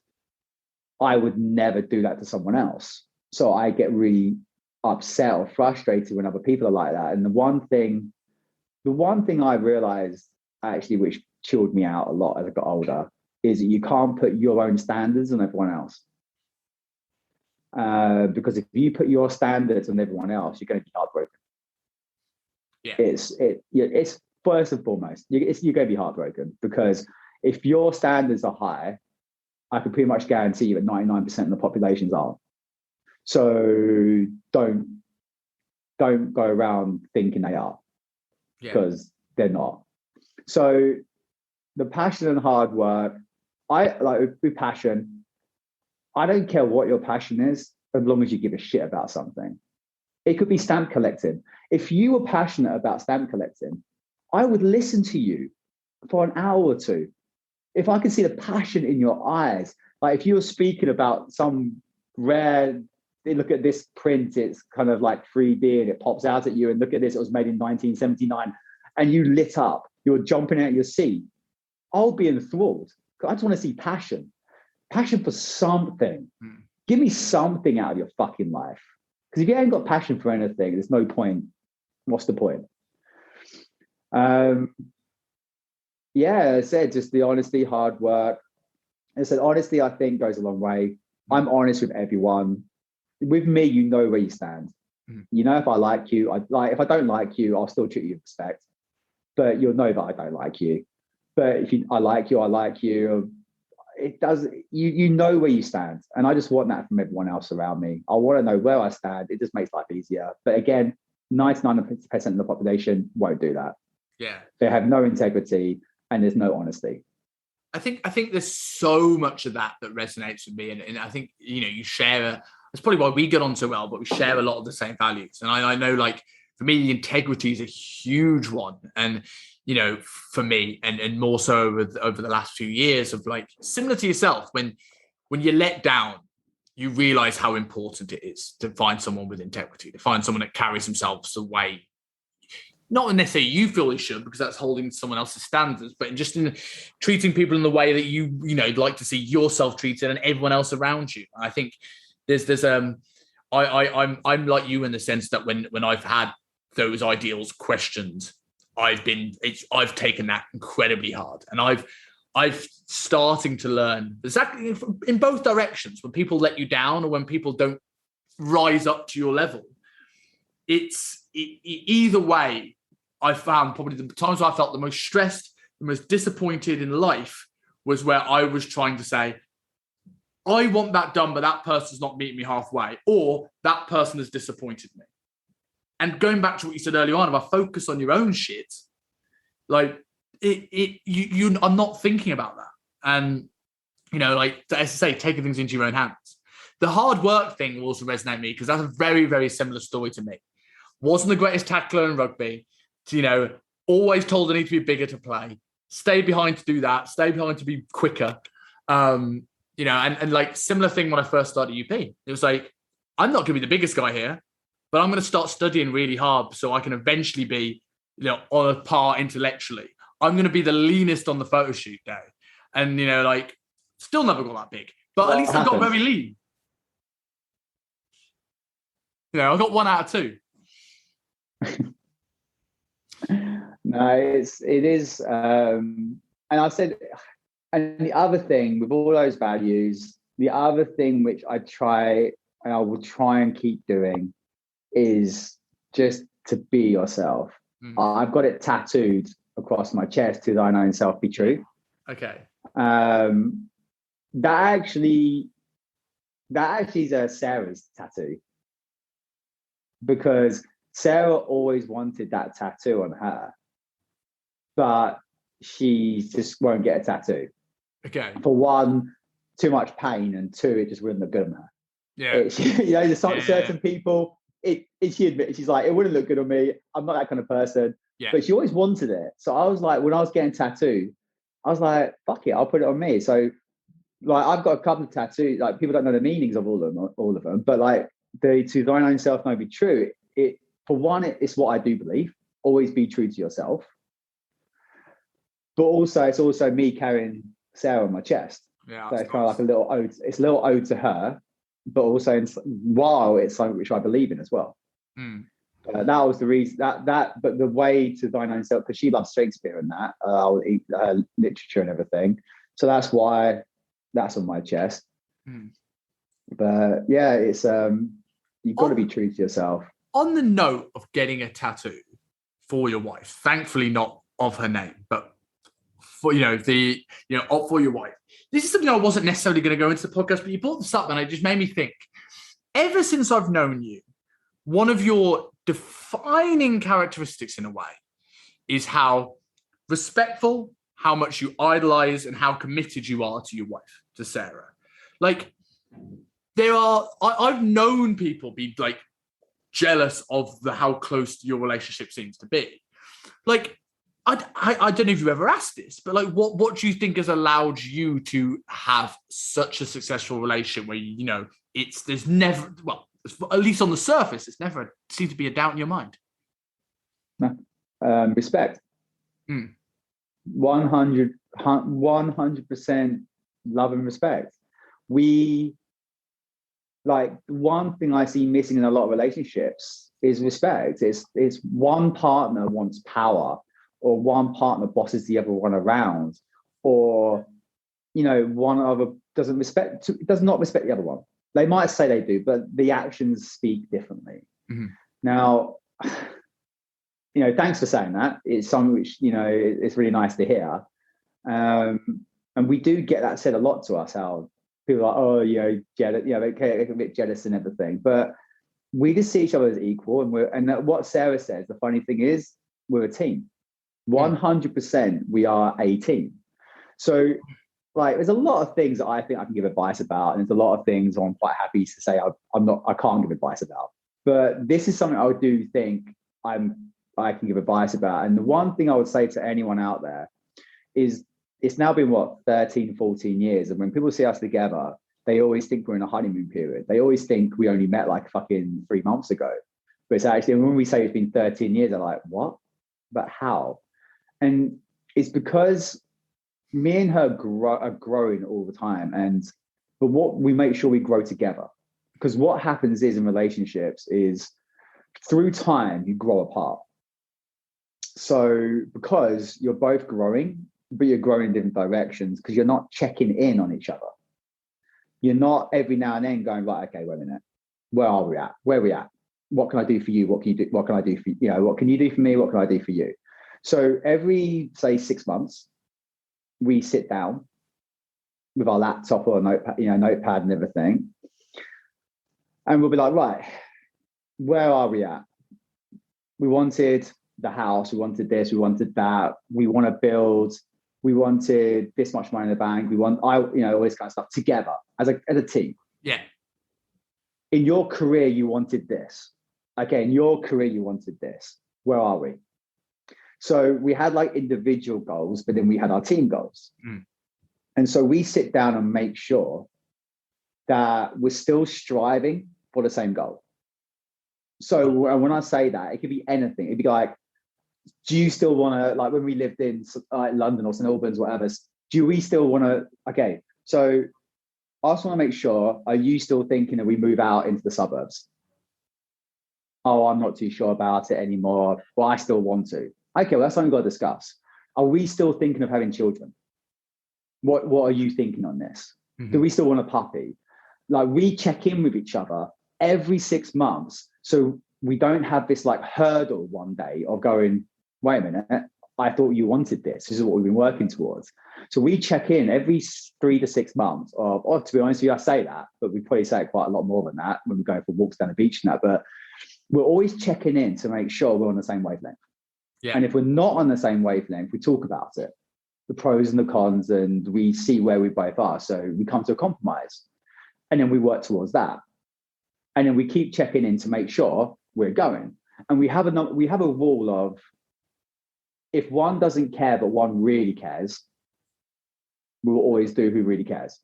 I would never do that to someone else. So I get really upset or frustrated when other people are like that. And the one thing I realized actually, which chilled me out a lot as I got older, is that you can't put your own standards on everyone else. Because if you put your standards on everyone else, you're going to be heartbroken. Yeah. It's first and foremost, you're going to be heartbroken, because if your standards are high, I can pretty much guarantee you that 99% of the populations are. So don't go around thinking they are, because they're not. So the passion and hard work, I like with passion. I don't care what your passion is, as long as you give a shit about something. It could be stamp collecting. If you were passionate about stamp collecting, I would listen to you for an hour or two. If I could see the passion in your eyes, like if you were speaking about some rare, look at this print, it's kind of like 3D and it pops out at you, and look at this, it was made in 1979, and you lit up, you're jumping out of your seat, I'll be enthralled. I just want to see passion for something. Give me something out of your fucking life. Because if you ain't got passion for anything, there's no point. What's the point? I said just the honesty, hard work. I said honesty, I think, goes a long way. I'm honest with everyone. With me, you know where you stand. You know, if I like you, if I don't like you, I'll still treat you with respect. But you'll know that I don't like you. But if I like you. It does. You know where you stand, and I just want that from everyone else around me. I want to know where I stand. It just makes life easier. But again, 99% of the population won't do that. Yeah, they have no integrity and there's no honesty. I think there's so much of that resonates with me, and I think you share. That's probably why we get on so well, but we share a lot of the same values. And I know, like for me, the integrity is a huge one, and for me, and more so over the last few years of like similar to yourself, when you're let down, you realize how important it is to find someone with integrity, to find someone that carries themselves the way, not necessarily you feel they should, because that's holding someone else's standards, but just in treating people in the way that you'd like to see yourself treated and everyone else around you. I think there's I'm like you in the sense that when I've had those ideals questioned, I've taken that incredibly hard, and I've starting to learn exactly in both directions. When people let you down or when people don't rise up to your level, either way. I found probably the times I felt the most stressed, the most disappointed in life was where I was trying to say, I want that done, but that person's not meeting me halfway, or that person has disappointed me. And going back to what you said earlier on about focus on your own shit, like I'm not thinking about that. And, like as I say, taking things into your own hands. The hard work thing will also resonate with me because that's a very, very similar story to me. Wasn't the greatest tackler in rugby. Always told I need to be bigger to play. Stay behind to do that. Stay behind to be quicker. And like similar thing when I first started UP. It was like, I'm not going to be the biggest guy here. but I'm going to start studying really hard so I can eventually be, on a par intellectually. I'm going to be the leanest on the photo shoot day. And, like, still never got that big, but at least I got very lean. I got 1 out of 2. No, it is. And I said, and the other thing with all those values, the other thing which I will try and keep doing is just to be yourself. I've got it tattooed across my chest to thine own self be true. Okay. That actually is Sarah's tattoo, because Sarah always wanted that tattoo on her, but she just won't get a tattoo. Okay. For one, too much pain, and two, it just wouldn't look good on her. Yeah. There's certain people, she admits, she's like, it wouldn't look good on me. I'm not that kind of person. Yeah. But she always wanted it. So I was like, when I was getting tattooed, I was like, fuck it, I'll put it on me. So like, I've got a couple of tattoos. Like, people don't know the meanings of all of them. But like, the to thine own self may be true. For one, it's what I do believe. Always be true to yourself. But also, it's also me carrying Sarah on my chest. Yeah, so it's kind of like a little ode. It's a little ode to her, but also while it's something which I believe in as well. That was the reason but the way to thine own self, because she loves Shakespeare and that, literature and everything. So that's why that's on my chest. But yeah, it's you've got to be true to yourself. On the note of getting a tattoo for your wife, thankfully not of her name, but for for your wife. This is something I wasn't necessarily going to go into the podcast, but you brought this up and it just made me think. Ever since I've known you, one of your defining characteristics in a way is how respectful, how much you idolize, and how committed you are to your wife, to Sarah. Like, I've known people be like jealous of how close your relationship seems to be. Like, I don't know if you ever asked this, but like, what do you think has allowed you to have such a successful relationship where, there's never, well, at least on the surface, it's never seemed to be a doubt in your mind? No. Respect. 100% love and respect. One thing I see missing in a lot of relationships is respect. It's one partner wants power, or one partner bosses the other one around, or one other does not respect the other one. They might say they do, but the actions speak differently. Now, thanks for saying that. It's something which it's really nice to hear, and we do get that said a lot to us. How people are like, jealous, they get a bit jealous and everything, but we just see each other as equal. And what Sarah says, the funny thing is, we're a team. 100%, we are a team. So, like, there's a lot of things that I think I can give advice about, and there's a lot of things I'm quite happy to say I can't give advice about. But this is something I do think I can give advice about. And the one thing I would say to anyone out there is, it's now been 13, 14 years. And when people see us together, they always think we're in a honeymoon period. They always think we only met like fucking 3 months ago. But it's actually, when we say it's been 13 years, they're like, what? But how? And it's because me and her are growing all the time. But what we make sure we grow together. Because what happens is in relationships is, through time, you grow apart. So because you're both growing, but you're growing in different directions, because you're not checking in on each other. You're not every now and then going, right, okay, wait a minute. Where are we at? Where are we at? What can I do for you? What can you do? What can I do for you? What can you do for me? What can I do for you? So every, say, 6 months, we sit down with our laptop or notepad and everything. And we'll be like, right, where are we at? We wanted the house, we wanted this, we wanted that, we want to build, we wanted this much money in the bank, all this kind of stuff together as a team. Yeah. In your career, you wanted this. Okay, in your career, you wanted this. Where are we? So we had like individual goals, but then we had our team goals. And so we sit down and make sure that we're still striving for the same goal. So when I say that, it could be anything. It'd be like, do you still want to, like when we lived in London or St Albans, whatever, do we still want to, okay, so I just want to make sure, are you still thinking that we move out into the suburbs? Oh, I'm not too sure about it anymore, but I still want to. Okay, well, that's something we've got to discuss. Are we still thinking of having children? What are you thinking on this? Do we still want a puppy? Like, we check in with each other every 6 months. So we don't have this like hurdle one day of going, wait a minute, I thought you wanted this. This is what we've been working towards. So we check in every 3 to 6 months. Or to be honest with you, I say that, but we probably say it quite a lot more than that when we're going for walks down the beach and that. But we're always checking in to make sure we're on the same wavelength. Yeah. And if we're not on the same wavelength, we talk about it, the pros and the cons, and we see where we both are. So we come to a compromise, and then we work towards that. And then we keep checking in to make sure we're going. And we have a rule of, if one doesn't care but one really cares, we'll always do who really cares.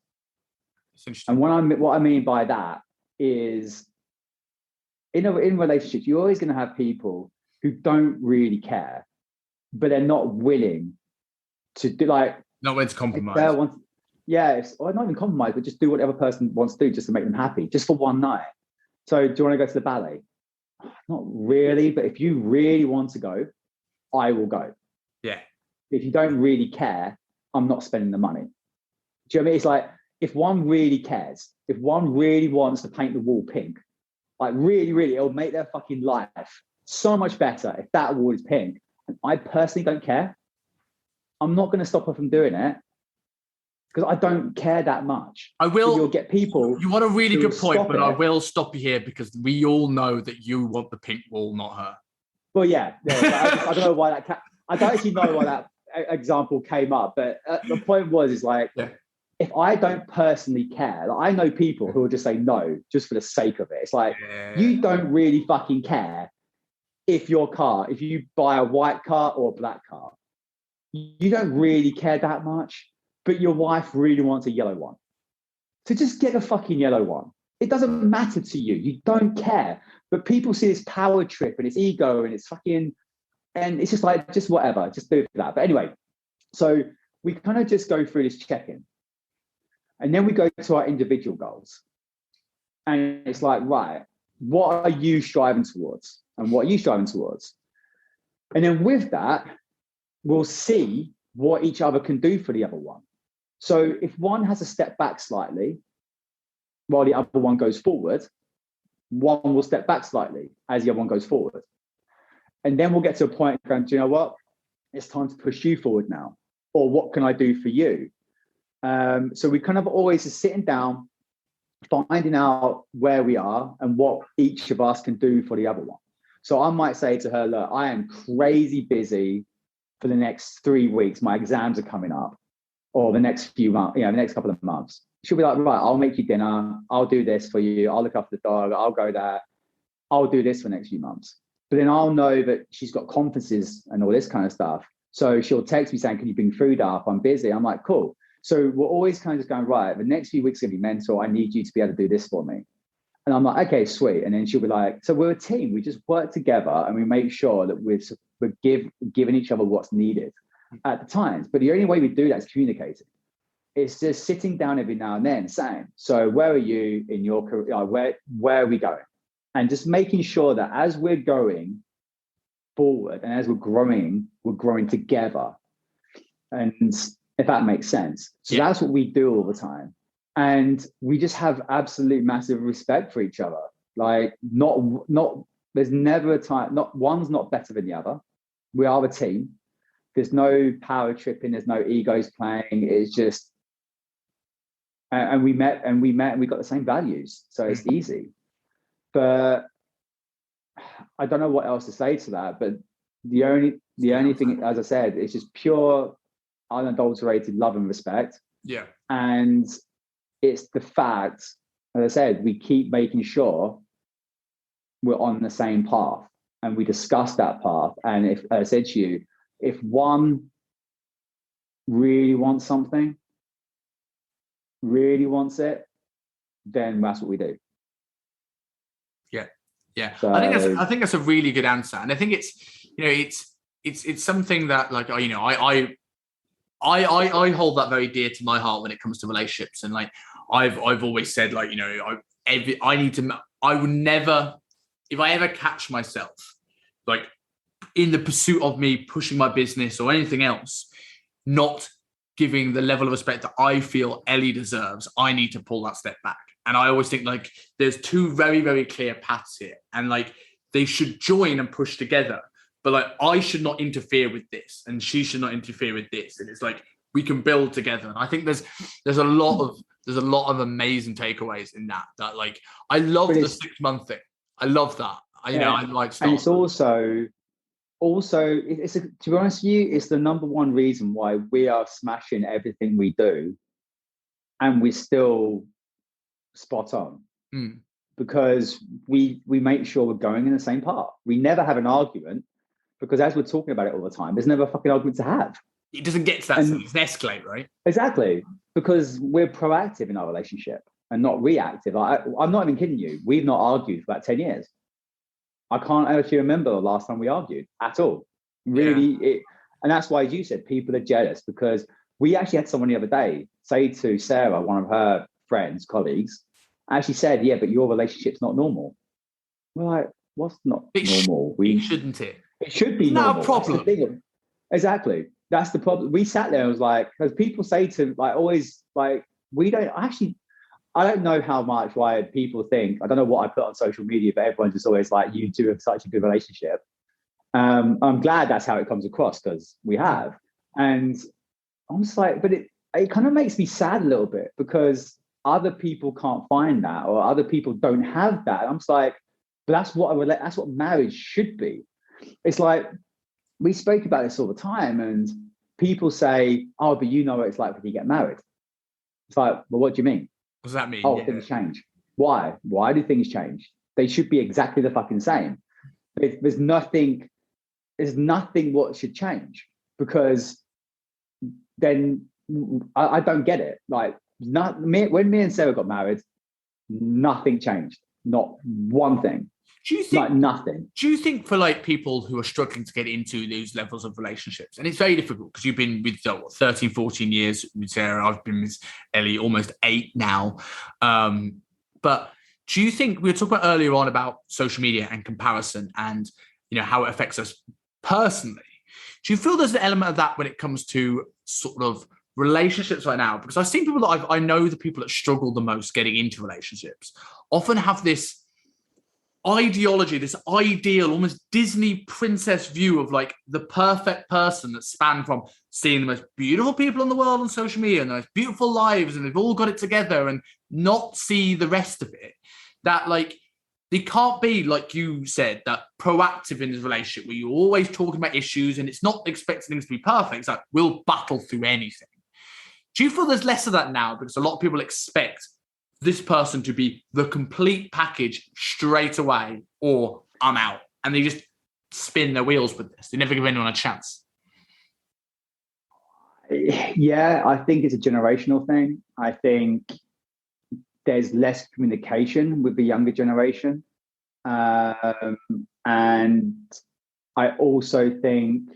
And what I mean by that is, in relationships, you're always going to have people who don't really care, but they're not willing to do, like, not willing to compromise. Or not even compromise, but just do what the other person wants to do just to make them happy, just for one night. So do you want to go to the ballet? Not really, but if you really want to go, I will go. Yeah. If you don't really care, I'm not spending the money. Do you know what I mean? It's like, if one really cares, if one really wants to paint the wall pink, like really, it'll make their fucking life so much better if that wall is pink. And I personally don't care. I'm not going to stop her from doing it because I don't care that much. I will. But you'll get people. You want a really good point, but I will stop you here because we all know that you want the pink wall, not her. Well, yeah. I don't know why that. I don't actually know why that example came up, but the point is like, if I don't personally care, like, I know people who will just say no just for the sake of it. It's like, you don't really fucking care if you buy a white car or a black car. You don't really care that much, but your wife really wants a yellow one. So just get a fucking yellow one. It doesn't matter to you. You don't care. But people see this power trip and it's ego and it's fucking, and it's just like, just whatever, just do that. But anyway, so we kind of just go through this check-in. And then we go to our individual goals. And it's like, right, what are you striving towards? And what are you striving towards? And then with that, we'll see what each other can do for the other one. So if one has to step back slightly while the other one goes forward, one will step back slightly as the other one goes forward. And then we'll get to a point going, do you know what? It's time to push you forward now. Or what can I do for you? So we kind of always are sitting down, finding out where we are and what each of us can do for the other one. So I might say to her, look, I am crazy busy for the next 3 weeks. My exams are coming up, or the next few months, the next couple of months. She'll be like, right, I'll make you dinner. I'll do this for you. I'll look after the dog. I'll go there. I'll do this for the next few months. But then I'll know that she's got conferences and all this kind of stuff. So she'll text me saying, can you bring food up? I'm busy. I'm like, cool. So we're always kind of just going, right, the next few weeks are going to be mental. I need you to be able to do this for me. And I'm like, okay, sweet. And then she'll be like, so we're a team. We just work together and we make sure that we're giving each other what's needed at the times. But the only way we do that is communicating. It's just sitting down every now and then saying, so where are you in your career? Where are we going? And just making sure that as we're going forward and as we're growing together. And if that makes sense. So that's what we do all the time. And we just have absolute massive respect for each other. Like there's never a time, one's not better than the other. We are a team. There's no power tripping. There's no egos playing. It's just, and we met and we got the same values. So it's easy. But I don't know what else to say to that. But the only thing, as I said, it's just pure, unadulterated love and respect. Yeah. And it's the fact, as I said, we keep making sure we're on the same path and we discuss that path. And if I said to you, if one really wants something, really wants it, then that's what we do. Yeah, So I think that's a really good answer, and I think it's it's something that like I hold that very dear to my heart when it comes to relationships, and like I've always said like I would never, if I ever catch myself like in the pursuit of me pushing my business or anything else, not giving the level of respect that I feel Ellie deserves, I need to pull that step back. And I always think like there's two very, very clear paths here. And like they should join and push together. But like I should not interfere with this and she should not interfere with this. And it's like we can build together. And I think there's a lot of amazing takeaways in that. That like I love the 6-month thing. I love that. I like stuff. And it's also to be honest with you, it's the number one reason why we are smashing everything we do and we're still spot on. Because we make sure we're going in the same path. We never have an argument because as we're talking about it all the time, there's never a fucking argument to have. It doesn't get to that thing. It's an escalate, right? Exactly. Because we're proactive in our relationship and not reactive. I'm not even kidding you. We've not argued for about 10 years. I can't actually remember the last time we argued at all. Really, and that's why, as you said, people are jealous because we actually had someone the other day say to Sarah, one of her friends, colleagues, actually said, "Yeah, but your relationship's not normal." We're like, "What's not normal? Shouldn't it? It should be normal." Not a problem. Exactly. That's the problem. We sat there and was like, because people say to like always like we don't actually. I don't know how much why people think. I don't know what I put on social media, but everyone's just always like, "You two have such a good relationship." I'm glad that's how it comes across because we have, and I'm just like, but it kind of makes me sad a little bit because other people can't find that or other people don't have that. I'm just like, but that's what marriage should be. It's like we spoke about this all the time, and people say, "Oh, but you know what it's like when you get married." It's like, well, what do you mean? What does that mean? Oh, things change. Why? Why do things change? They should be exactly the fucking same. There's nothing what should change because then I don't get it. Like when me and Sarah got married, nothing changed. Not one thing. Do you think like nothing? Do you think for like people who are struggling to get into those levels of relationships, and it's very difficult because you've been with 13, 14 years with Sarah, I've been with Ellie almost 8 now. But do you think we were talking about earlier on about social media and comparison and how it affects us personally? Do you feel there's an element of that when it comes to sort of relationships right now? Because I've seen people that I know the people that struggle the most getting into relationships often have this ideology, this ideal, almost Disney princess view of like the perfect person that spanned from seeing the most beautiful people in the world on social media and the most beautiful lives and they've all got it together and not see the rest of it. That like they can't be, like you said, that proactive in this relationship where you're always talking about issues and it's not expecting things to be perfect. It's like we'll battle through anything. Do you feel there's less of that now because a lot of people expect this person to be the complete package straight away or I'm out, and they just spin their wheels with this? They never give anyone a chance. Yeah, I think it's a generational thing. I think there's less communication with the younger generation. And I also think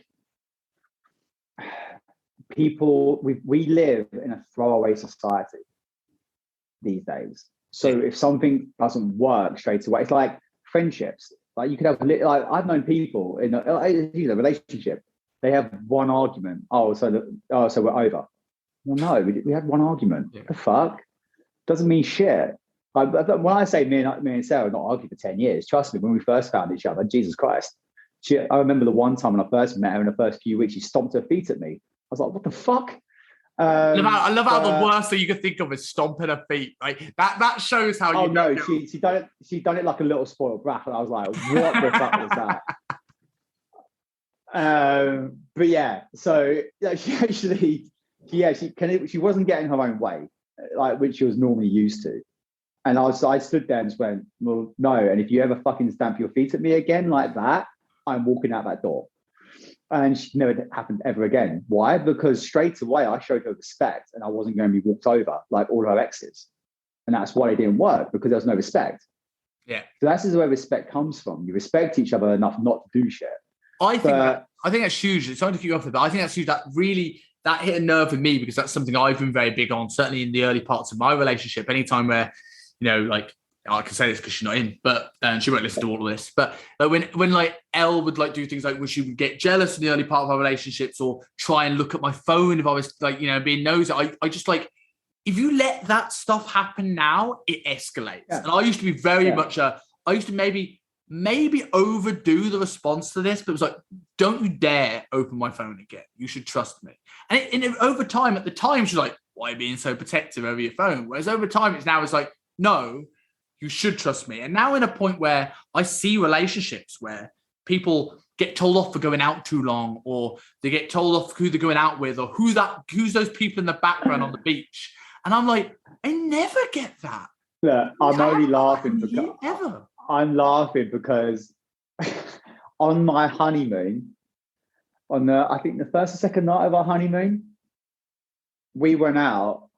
we live in a throwaway society these days. So if something doesn't work straight away, it's like friendships. Like you could have, like I've known people in a relationship. They have one argument. So we're over. Well, no, we had one argument. Yeah. The fuck doesn't mean shit. When I say me and Sarah not argued for 10 years, trust me, when we first found each other, Jesus Christ. I remember the one time when I first met her in the first few weeks, she stomped her feet at me. I was like, what the fuck? I love how the worst thing you could think of is stomping her feet. Like that shows how you. Oh no, she done it like a little spoiled brat, and I was like, what the fuck was that? But yeah, so she wasn't getting her own way, like which she was normally used to, and I stood there and just went, well, no, and if you ever fucking stamp your feet at me again like that, I'm walking out that door. And she never happened ever again. Why? Because straight away I showed her respect and I wasn't going to be walked over like all her exes. And that's why it didn't work, because there was no respect. Yeah. So that's where respect comes from. You respect each other enough not to do shit. I think that's huge. Sorry to keep you off it, but I think that's huge. That hit a nerve with me because that's something I've been very big on, certainly in the early parts of my relationship. Anytime where, like, I can say this because she's not in, but she won't listen to all of this. But when like Elle would like do things like when she would get jealous in the early part of our relationships or try and look at my phone if I was like, being nosy, I just like, if you let that stuff happen now, it escalates. Yeah. And I used to be very much I used to maybe overdo the response to this, but it was like, don't you dare open my phone again. You should trust me. And over time, at the time, she's like, why are you being so protective over your phone? Whereas over time, it's like, no, you should trust me. And now in a point where I see relationships where people get told off for going out too long, or they get told off who they're going out with, or who's those people in the background on the beach. And I'm like, I never get that. Look, I'm only laughing because I'm laughing because on my honeymoon, I think the first or second night of our honeymoon, we went out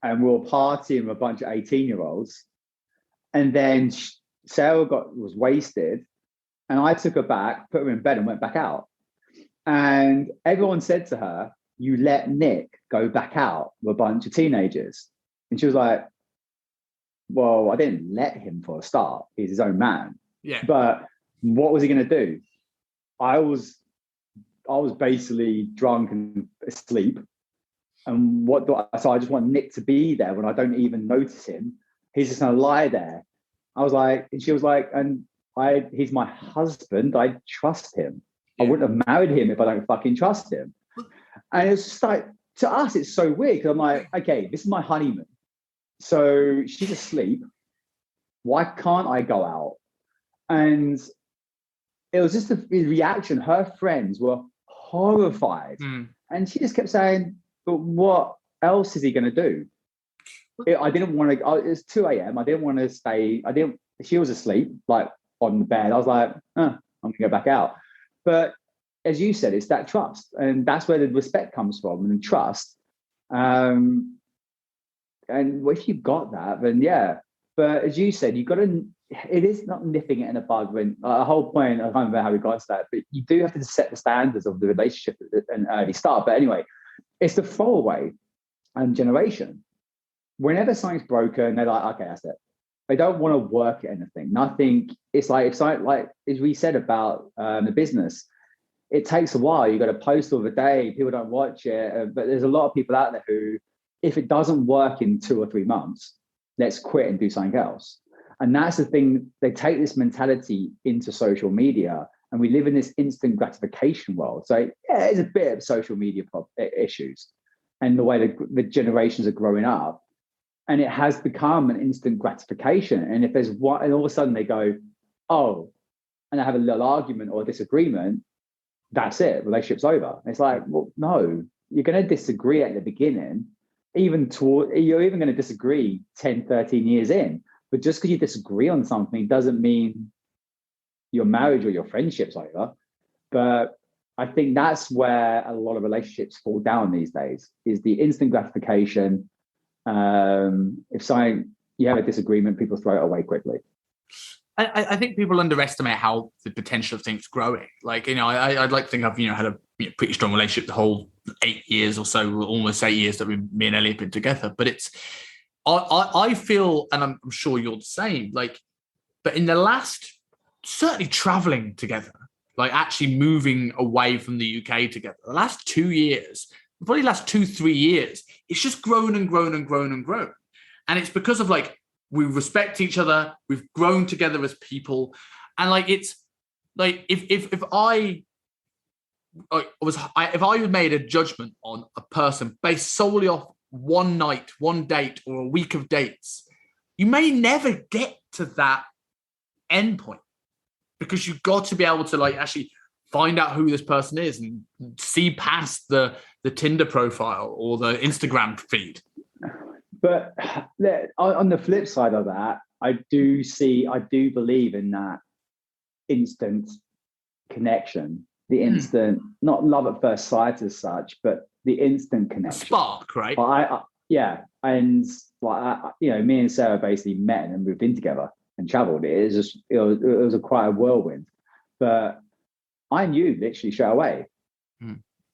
and we were partying with a bunch of 18-year-olds. And then Sarah was wasted, and I took her back, put her in bed, and went back out. And everyone said to her, you let Nick go back out with a bunch of teenagers. And she was like, well, I didn't let him for a start. He's his own man. Yeah. But what was he going to do? I was basically drunk and asleep. And so I just want Nick to be there when I don't even notice him. He's just going to lie there. I was like, and she was like, he's my husband. I trust him. Yeah. I wouldn't have married him if I don't fucking trust him. And it's just like, to us, it's so weird. Because I'm like, okay, this is my honeymoon. So she's asleep. Why can't I go out? And it was just the reaction. Her friends were horrified. And she just kept saying, but what else is he going to do? I didn't want to, it's 2 a.m. I didn't want to stay. She was asleep, like on the bed. I was like, I'm going to go back out. But as you said, it's that trust. And that's where the respect comes from, and trust. And if you've got that, then yeah. But as you said, it is not nipping it in the bud when a whole point, I can't remember how we got to that, but you do have to set the standards of the relationship at an early start. But anyway, it's the throwaway generation. Whenever something's broken, they're like, okay, that's it. They don't want to work at anything. Nothing. It's like, as we said about the business, it takes a while. You got to post all the day. People don't watch it. But there's a lot of people out there who, if it doesn't work in 2 or 3 months, let's quit and do something else. And that's the thing. They take this mentality into social media, and we live in this instant gratification world. So yeah, there's a bit of social media issues and the way the generations are growing up. And it has become an instant gratification. And if there's one, and all of a sudden they go, oh, and they have a little argument or a disagreement, that's it, relationship's over. And it's like, well, no, you're going to disagree at the beginning, you're even going to disagree 10, 13 years in. But just because you disagree on something doesn't mean your marriage or your friendship's over. But I think that's where a lot of relationships fall down these days, is the instant gratification. If you have a disagreement, people throw it away quickly. I think people underestimate how the potential of things growing. Like, I'd like to think I've, had a pretty strong relationship the whole 8 years or so, almost 8 years that me and Ellie have been together. But I feel, and I'm sure you're the same, like, but in the last, certainly traveling together, like actually moving away from the UK together, the last 2 years, probably the last 2-3 years, it's just grown and grown and grown and grown. And it's because of like, we respect each other, we've grown together as people. And like, it's like, if I made a judgment on a person based solely off one night, one date, or a week of dates, you may never get to that end point, because you've got to be able to like actually find out who this person is and see past the Tinder profile or the Instagram feed. But on the flip side of that, I do believe in that instant connection, the instant, not love at first sight as such, but the instant connection. Spark, right? And like, me and Sarah basically met and moved in together. and traveled. It was quite a whirlwind. But I knew literally straight away.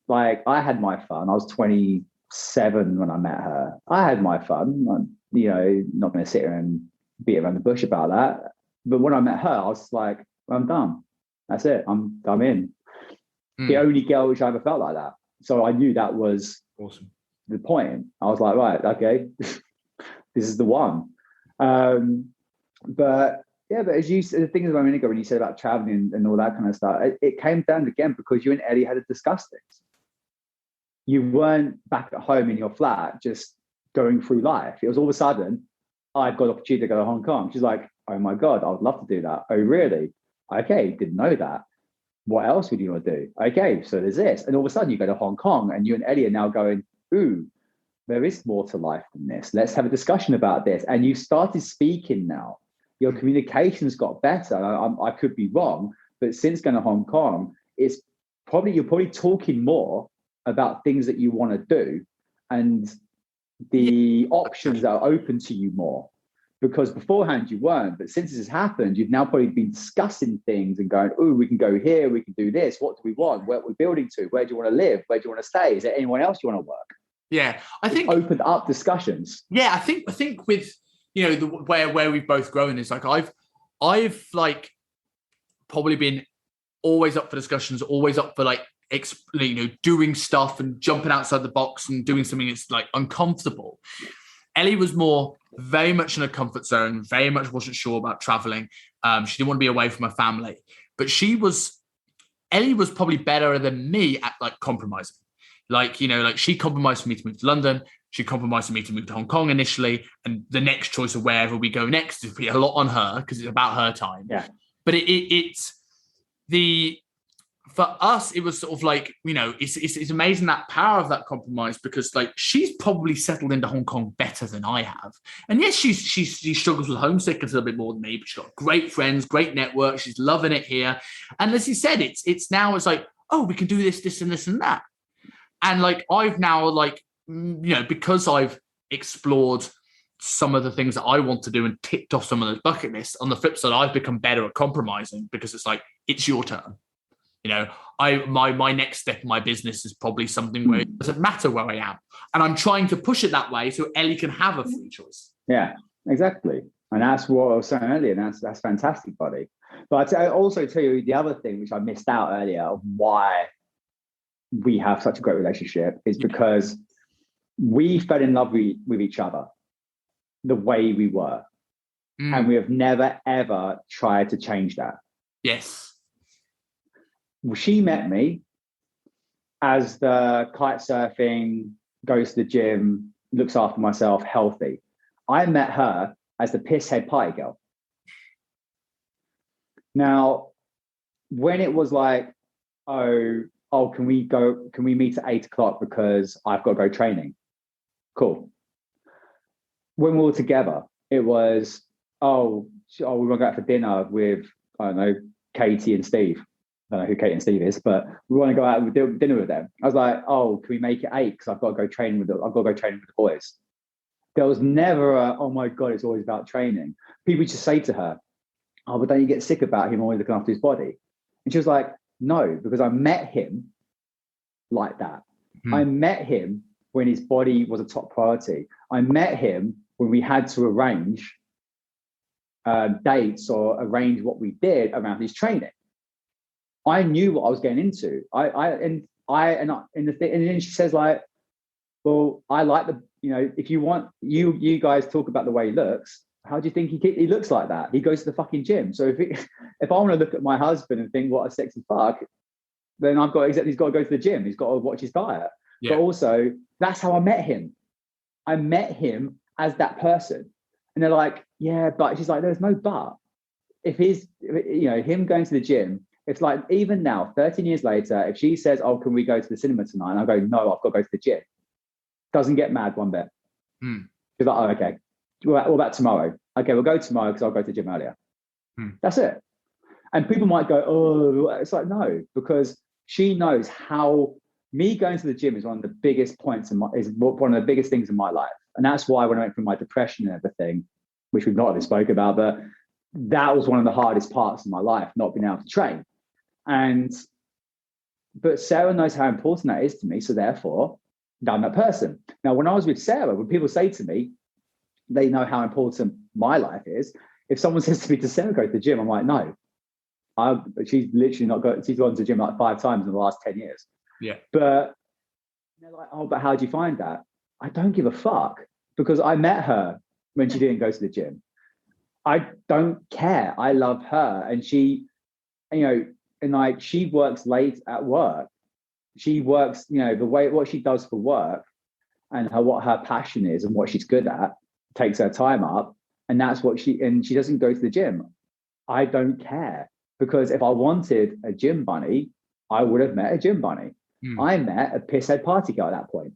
Like, I had my fun. I was 27 when I met her. I had my fun. I'm, not going to sit here and beat around the bush about that. But when I met her, I was like, I'm done. That's it. I'm in. The only girl which I ever felt like that. So I knew that was awesome. The point. I was like, right, okay, this is the one. But as the thing is, a minute ago when you said about traveling and all that kind of stuff, it came down again because you and Ellie had to discuss things. You weren't back at home in your flat just going through life. It was all of a sudden, I've got an opportunity to go to Hong Kong. She's like, oh my God, I would love to do that. Oh, really? Okay, didn't know that. What else would you want to do? Okay, so there's this. And all of a sudden you go to Hong Kong and you and Ellie are now going, ooh, there is more to life than this. Let's have a discussion about this. And you started speaking now. Your communication's got better. I could be wrong, but since going to Hong Kong, you're probably talking more about things that you want to do and the options that are open to you more. Because beforehand you weren't, but since this has happened, you've now probably been discussing things and going, oh, we can go here, we can do this. What do we want? Where are we building to? Where do you want to live? Where do you want to stay? Is there anyone else you want to work? Yeah, I think it's opened up discussions. Yeah, I think with where we've both grown is like I've like probably been always up for discussions, always up for like doing stuff and jumping outside the box and doing something that's like uncomfortable. Ellie was very much in a comfort zone, very much wasn't sure about traveling. She didn't want to be away from her family, but Ellie was probably better than me at like compromising. Like she compromised for me to move to London. She compromised for me to move to Hong Kong initially. And the next choice of wherever we go next is a lot on her because it's about her time. Yeah. But for us, it was sort of like, it's amazing that power of that compromise because like she's probably settled into Hong Kong better than I have. And yes, she struggles with homesickness a little bit more than me, but she's got great friends, great network. She's loving it here. And as you said, it's now like, oh, we can do this, and this and that. And like, I've now like, because I've explored some of the things that I want to do and ticked off some of those bucket lists, on the flip side, I've become better at compromising because it's like, it's your turn. My next step in my business is probably something where it doesn't matter where I am. And I'm trying to push it that way so Ellie can have a free choice. Yeah, exactly. And that's what I was saying earlier. And that's fantastic, buddy. But I also tell you the other thing, which I missed out earlier, of why we have such a great relationship is because we fell in love with each other the way we were. And we have never, ever tried to change that. Yes. She met me as the kite surfing, goes to the gym, looks after myself, healthy. I met her as the pisshead party girl. Now, when it was like, oh, can we meet at 8:00 because I've got to go training? Cool. When we were together, it was, we want to go out for dinner with, I don't know, Katie and Steve. I don't know who Katie and Steve is, but we want to go out and do dinner with them. I was like, can we make it 8? Because I've got to go training with the boys. There was never oh my God, it's always about training. People just say to her, but don't you get sick about him always looking after his body? And she was like, no, because I met him like that. I met him when his body was a top priority. I met him when we had to arrange dates or arrange what we did around his training. I knew what I was getting into. And then she says like, well, I like if you want, you guys talk about the way he looks. How do you think he looks like that? He goes to the fucking gym. So if I want to look at my husband and think what a sexy fuck, then he's got to go to the gym. He's got to watch his diet. Yeah. But also that's how I met him. I met him as that person. And they're like, yeah, but she's like, there's no but. If him going to the gym, it's like, even now, 13 years later, if she says, can we go to the cinema tonight? And I go, no, I've got to go to the gym. Doesn't get mad one bit. She's like, okay. What about tomorrow? Okay, we'll go tomorrow because I'll go to the gym earlier. That's it. And people might go, it's like, no, because she knows how me going to the gym is one of the biggest one of the biggest things in my life. And that's why when I went through my depression and everything, which we've not really spoke about, but that was one of the hardest parts of my life, not being able to train. But Sarah knows how important that is to me. So therefore, I'm that person. Now, when I was with Sarah, when people say to me, they know how important my life is. If someone says to me, to Sarah, go to the gym, I'm like, no. She's literally not going, she's gone to the gym like 5 times in the last 10 years. Yeah. But they're like, oh, but how do you find that? I don't give a fuck, because I met her when she didn't go to the gym. I don't care. I love her. And she, and like, she works late at work. She works, the way, what she does for work and what her passion is and what she's good at takes her time up. And that's what she doesn't go to the gym. I don't care, because if I wanted a gym bunny, I would have met a gym bunny. I met a pisshead party girl at that point.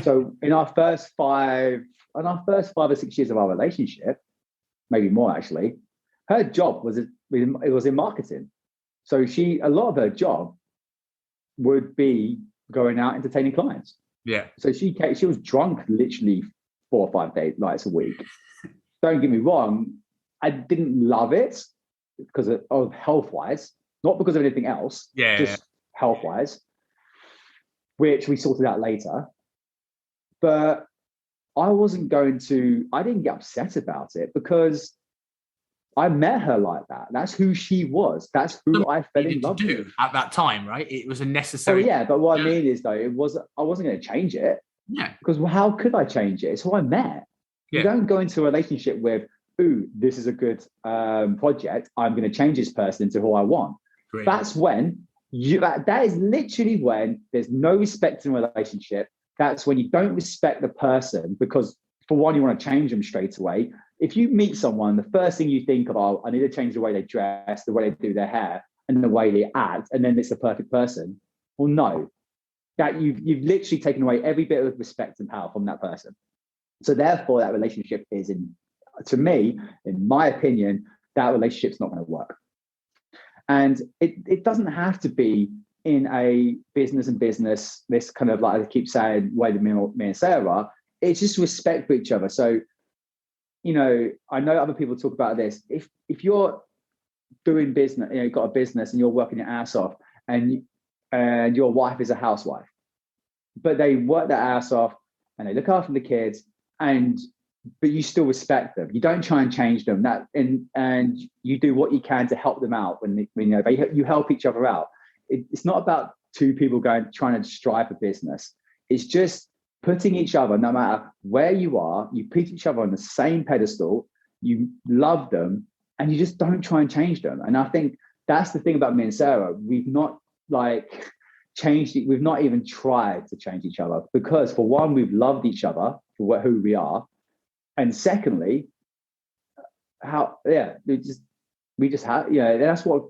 So in our first 5 or 6 years of our relationship, maybe more actually, her job was in marketing. So a lot of her job would be going out entertaining clients. Yeah. So she was drunk literally 4 or 5 nights a week. Don't get me wrong, I didn't love it because of health-wise, not because of anything else. Yeah. Just health-wise, which we sorted out later. But I didn't get upset about it because I met her like that. That's who she was. That's who I fell in love with at that time, right? It was a necessary. Oh yeah, but what I mean is though, I wasn't going to change it. Yeah. Because how could I change it? It's who I met. Yeah. You don't go into a relationship with, ooh, this is a good project. I'm going to change this person into who I want. Great. That's when that is literally when there's no respect in a relationship. That's when you don't respect the person, because for one, you want to change them straight away. If you meet someone, the first thing you think of, I need to change the way they dress, the way they do their hair, and the way they act, and then it's the perfect person. Well, no, that you've literally taken away every bit of respect and power from that person. So therefore, that relationship to me, in my opinion, that relationship's not going to work. And it doesn't have to be in a business, this kind of, like I keep saying, way that me and Sarah are. It's just respect for each other. So, I know other people talk about this. If you're doing business, you've got a business and you're working your ass off, and your wife is a housewife, but they work their ass off and they look after the kids, but you still respect them. You don't try and change them. And you do what you can to help them out when you help each other out. It's not about two people trying to strive for business. It's just putting each other, no matter where you are, you put each other on the same pedestal, you love them, and you just don't try and change them. And I think that's the thing about me and Sarah. We've not changed it. We've not even tried to change each other, because for one, we've loved each other for who we are. And secondly, we just have, that's what,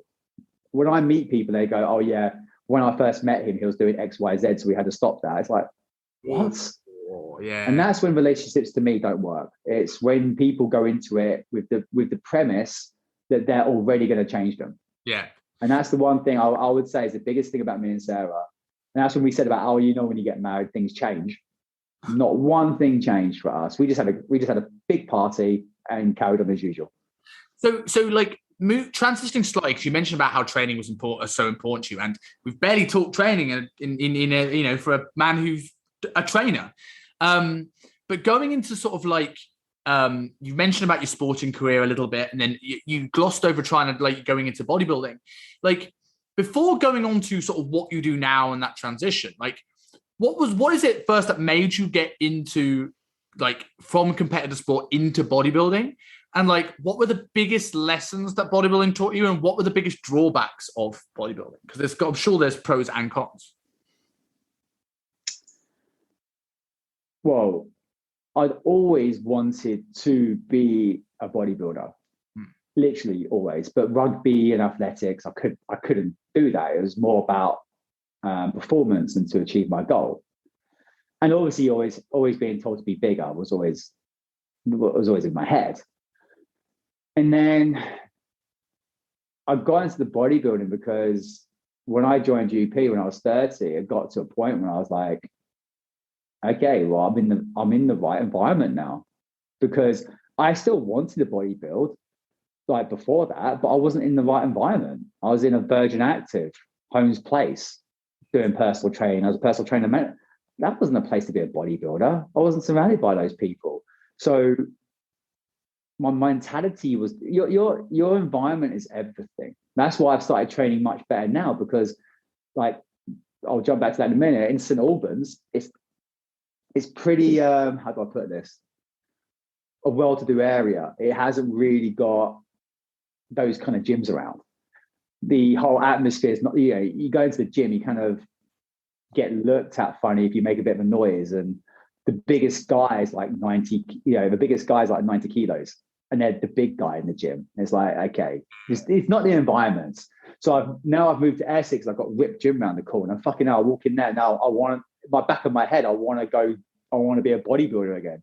when I meet people, they go, oh yeah, when I first met him, he was doing X, Y, Z, so we had to stop that. It's like, what? Oh, yeah. And that's when relationships to me don't work. It's when people go into it with the premise that they're already going to change them. Yeah. And that's the one thing I would say is the biggest thing about me and Sarah. And that's when we said about, when you get married, things change. Not one thing changed for us. We just had a big party and carried on as usual. So like, transitioning slightly, because you mentioned about how training was so important to you, and we've barely talked training in for a man who's a trainer. But going into sort of like, you mentioned about your sporting career a little bit, and then you glossed over trying to going into bodybuilding. Like, before going on to sort of what you do now and that transition, like, what is it first that made you get into, like, from competitive sport into bodybuilding? And like, what were the biggest lessons that bodybuilding taught you, and what were the biggest drawbacks of bodybuilding? Because I'm sure there's pros and cons. Well, I'd always wanted to be a bodybuilder, literally always. But rugby and athletics, I couldn't do that. It was more about performance and to achieve my goal. And obviously, always being told to be bigger was always in my head. And then I got into the bodybuilding because when I joined UP when I was 30, it got to a point when I was like, okay, well, I'm in the right environment now, because I still wanted to bodybuild, like before that, but I wasn't in the right environment. I was in a Virgin Active, Holmes Place, doing personal training. I was a personal trainer. That wasn't a place to be a bodybuilder. I wasn't surrounded by those people. So my mentality was your environment is everything. That's why I've started training much better now, because like I'll jump back to that in a minute. In St Albans, it's pretty how do I put this? A well-to-do area. It hasn't really got those kind of gyms around. The whole atmosphere is not, you go into the gym, you kind of get looked at funny if you make a bit of a noise. And the biggest guy is like 90, the biggest guy is like 90 kilos. And they're the big guy in the gym. It's like, okay, it's not the environment. So I've moved to Essex. I've got Whip Gym around the corner. Fucking hell, I walk in there now. My back of my head, I want to be a bodybuilder again.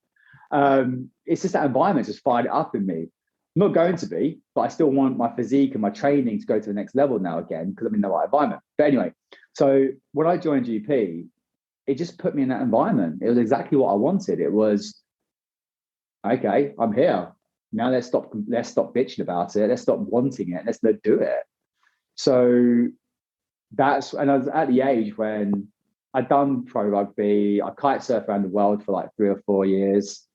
It's just that environment just fired it up in me. I'm not going to be, but I still want my physique and my training to go to the next level now again, because I'm in the right environment. But anyway, so when I joined GP, it just put me in that environment. It was exactly what I wanted. It was, okay, I'm here. Now let's stop bitching about it. Let's stop wanting it. Let's do it. So and I was at the age when I'd done pro rugby. I kite surfed around the world for like 3 or 4 years.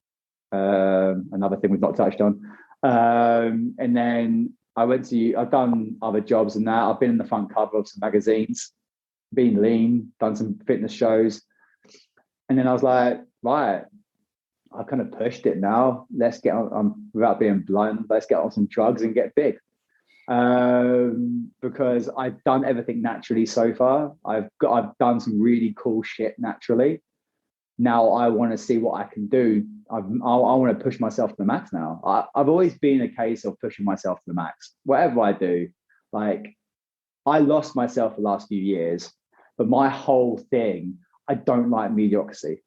Another thing we've not touched on. And then I've done other jobs and that. I've been in the front cover of some magazines, been lean, done some fitness shows. And then I was like, right, I kind of pushed it now. Let's get on, without being blunt, let's get on some drugs and get big. Because I've done everything naturally so far. I've done some really cool shit naturally. Now I want to see what I can do. I want to push myself to the max now. I've always been a case of pushing myself to the max. Whatever I do, like I lost myself the last few years, but my whole thing, I don't like mediocrity.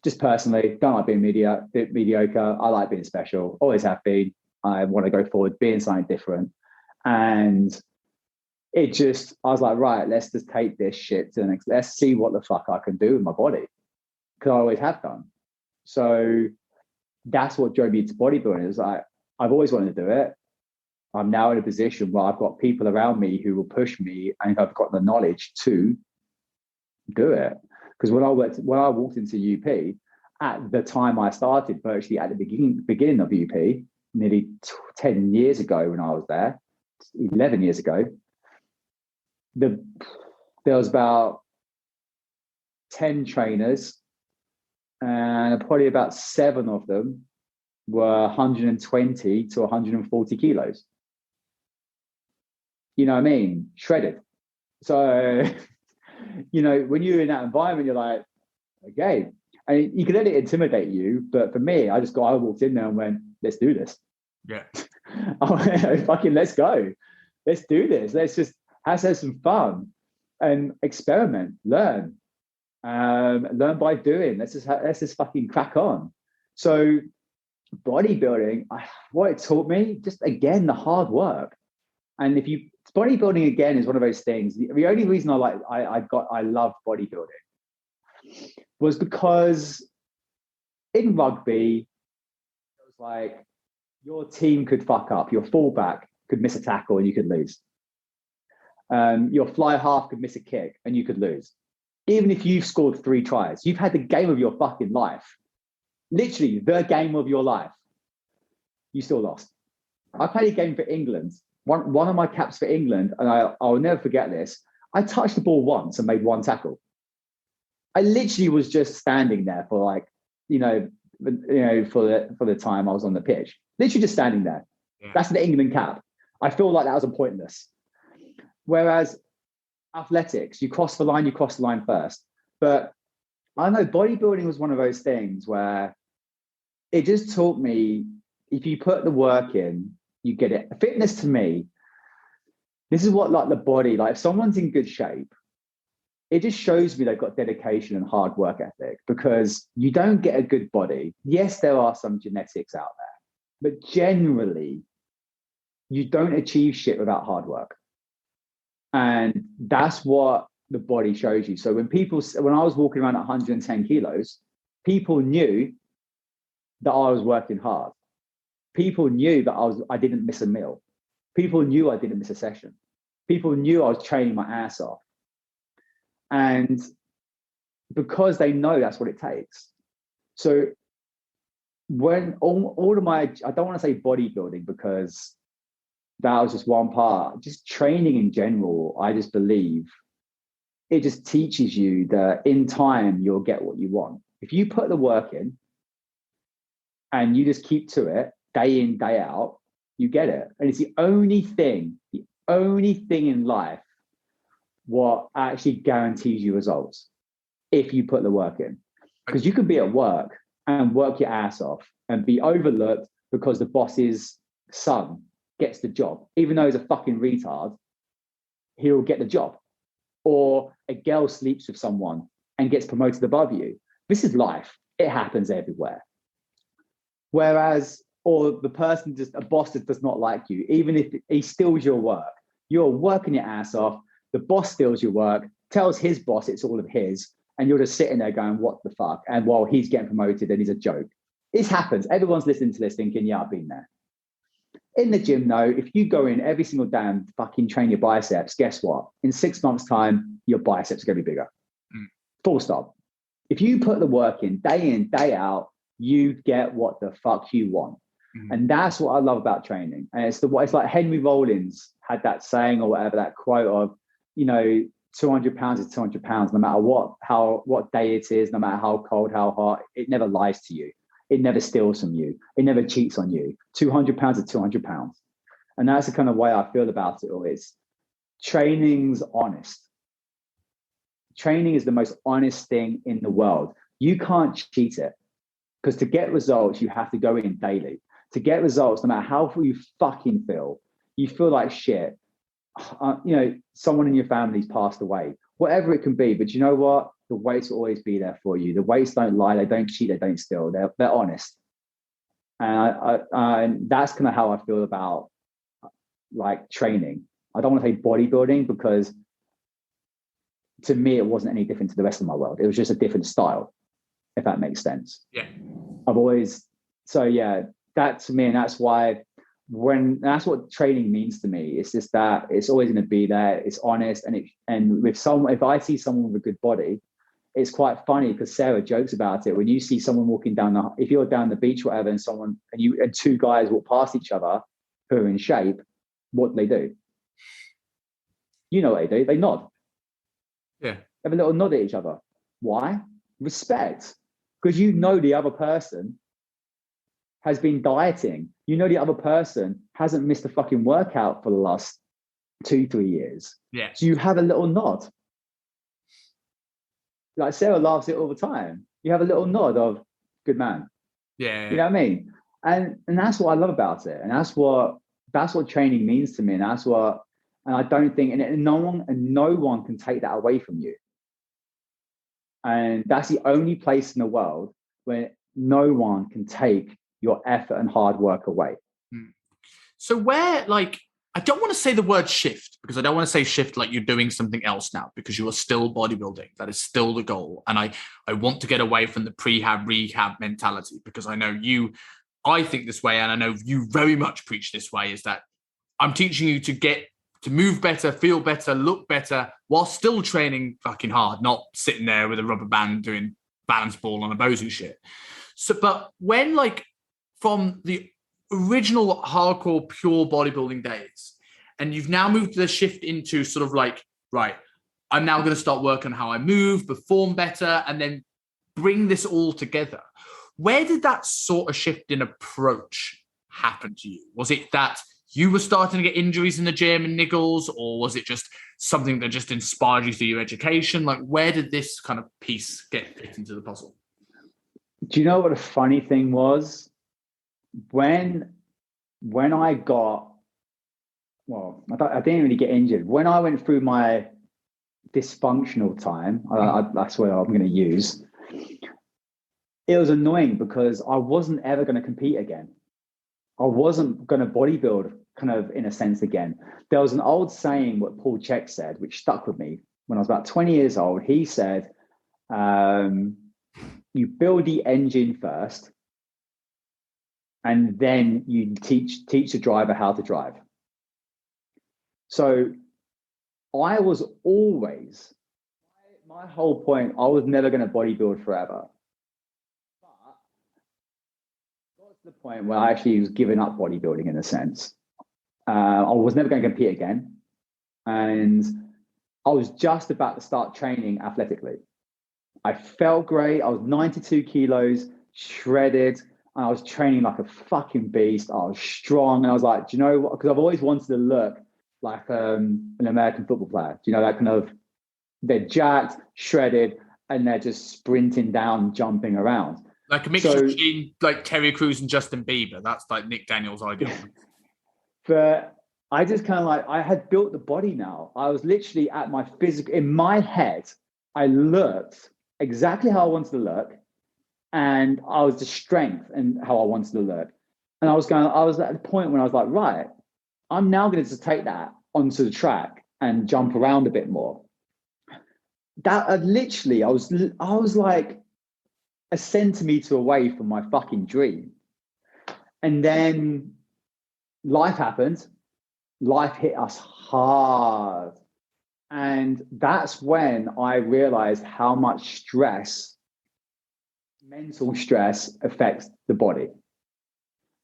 Just personally, don't like being mediocre. I like being special. Always have been. I want to go forward, being something different. And I was like, right, let's just take this shit to the next. Let's see what the fuck I can do with my body, because I always have done. So that's what drove me to bodybuilding. It was like, I've always wanted to do it. I'm now in a position where I've got people around me who will push me, and I've got the knowledge to do it. Because when I walked into UP, at the time I started, virtually at the beginning of UP, nearly 10 years ago when I was there, 11 years ago, there was about 10 trainers, and probably about 7 of them were 120 to 140 kilos. You know what I mean? Shredded. So, when you're in that environment, you're like, okay. And you can let it intimidate you. But for me, I walked in there and went, let's do this. Yeah. Fucking let's go. Let's do this. Let's have some fun and experiment, learn by doing. Let's just fucking crack on. So bodybuilding, what it taught me, just again, the hard work. And bodybuilding again is one of those things. The only reason I love bodybuilding was because in rugby, it was like your team could fuck up. Your fullback could miss a tackle and you could lose. Your fly half could miss a kick and you could lose. Even if you've scored 3 tries, you've had the game of your fucking life. Literally the game of your life. You still lost. I played a game for England. One of my caps for England, and I'll never forget this. I touched the ball once and made 1 tackle. I literally was just standing there for for the time I was on the pitch. Literally just standing there. Yeah. That's the England cap. I feel like that was pointless. Whereas athletics, you cross the line first. But I know bodybuilding was one of those things where it just taught me, if you put the work in, you get it. Fitness to me, this is what like the body, like if someone's in good shape, it just shows me they've got dedication and hard work ethic, because you don't get a good body. Yes, there are some genetics out there, but generally you don't achieve shit without hard work. And that's what the body shows you. So when I was walking around at 110 kilos, people knew that I was working hard. people knew that I didn't miss a meal. People knew I didn't miss a session. People knew I was training my ass off. And because they know that's what it takes. So when all of my, I don't want to say bodybuilding because that was just one part, just training in general, I just believe it just teaches you that in time, you'll get what you want. If you put the work in and you just keep to it day in, day out, you get it. And it's the only thing in life what actually guarantees you results if you put the work in. Because you could be at work and work your ass off and be overlooked because the boss's son gets the job. Even though he's a fucking retard, he'll get the job. Or a girl sleeps with someone and gets promoted above you. This is life. It happens everywhere. Whereas, or the person, just a boss that does not like you, even if he steals your work, you're working your ass off, the boss steals your work, tells his boss it's all of his, and you're just sitting there going, what the fuck? And while he's getting promoted and he's a joke. This happens. Everyone's listening to this thinking, yeah, I've been there. In the gym, though, if you go in every single day and fucking train your biceps, guess what? In 6 months' time, your biceps are going to be bigger. Full stop. If you put the work in, day out, you get what the fuck you want. And that's what I love about training. And it's like Henry Rollins had that saying or whatever, that quote of, 200 pounds is 200 pounds, no matter what day it is, no matter how cold, how hot, it never lies to you. It never steals from you. It never cheats on you. 200 pounds is 200 pounds. And that's the kind of way I feel about it all. Is training's honest. Training is the most honest thing in the world. You can't cheat it because to get results, you have to go in daily. To get results, no matter how you fucking feel, you feel like shit. Someone in your family's passed away, whatever it can be. But you know what? The weights will always be there for you. The weights don't lie. They don't cheat. They don't steal. They're honest. And that's kind of how I feel about like training. I don't want to say bodybuilding because to me, it wasn't any different to the rest of my world. It was just a different style, if that makes sense. Yeah. That to me, and that's why that's what training means to me. It's just that it's always going to be there. It's honest. And with someone, if I see someone with a good body, it's quite funny because Sarah jokes about it. When you see someone walking if you're down the beach, whatever, and and two guys walk past each other who are in shape, what do? You know what they do? They nod. Yeah. Have a little nod at each other. Why? Respect. Because the other person has been dieting. The other person hasn't missed a fucking workout for the last 2-3 years. Yeah. So you have a little nod. Like Sarah laughs at it all the time. You have a little nod of good man. Yeah. You know what I mean? And that's what I love about it. And that's what training means to me. And I don't think, and no one can take that away from you. And that's the only place in the world where no one can take your effort and hard work away. So I don't want to say the word shift because I don't want to say shift like you're doing something else now because you are still bodybuilding. That is still the goal. And I want to get away from the prehab, rehab mentality because I know I think this way and I know you very much preach this way is that I'm teaching you to move better, feel better, look better while still training fucking hard, not sitting there with a rubber band doing balance ball on a Bozu shit. So, but when from the original hardcore pure bodybuilding days and you've now moved the shift into sort of right, I'm now going to start working on how I move, perform better, and then bring this all together. Where did that sort of shift in approach happen to you? Was it that you were starting to get injuries in the gym and niggles, or was it just something that just inspired you through your education? Where did this kind of piece get fit into the puzzle? Do you know what the funny thing was? When I got, I didn't really get injured. When I went through my dysfunctional time, that's what I'm going to use. It was annoying because I wasn't ever going to compete again. I wasn't going to bodybuild kind of in a sense again. There was an old saying, what Paul Chek said, which stuck with me when I was about 20 years old. He said, you build the engine first and then you teach the driver how to drive. So I was always, my whole point, I was never going to bodybuild forever. But got to the point where I actually was giving up bodybuilding in a sense. I was never going to compete again. And I was just about to start training athletically. I felt great. I was 92 kilos, shredded, and I was training like a fucking beast. I was strong. And I was like, do you know what? Because I've always wanted to look like an American football player. Do you know that kind of, they're jacked, shredded, and they're just sprinting down, jumping around. Like a mixture between like Terry Crews and Justin Bieber. That's like Nick Daniels' ideal. But I just kind of like, I had built the body now. I was literally at my physical, in my head, I looked exactly how I wanted to look. And I was the strength and how I wanted to look. And I was at the point when I was like, right, I'm now going to just take that onto the track and jump around a bit more. That literally, I was like a centimeter away from my fucking dream. And then life happened. Life hit us hard. And that's when I realized how much stress, mental stress, affects the body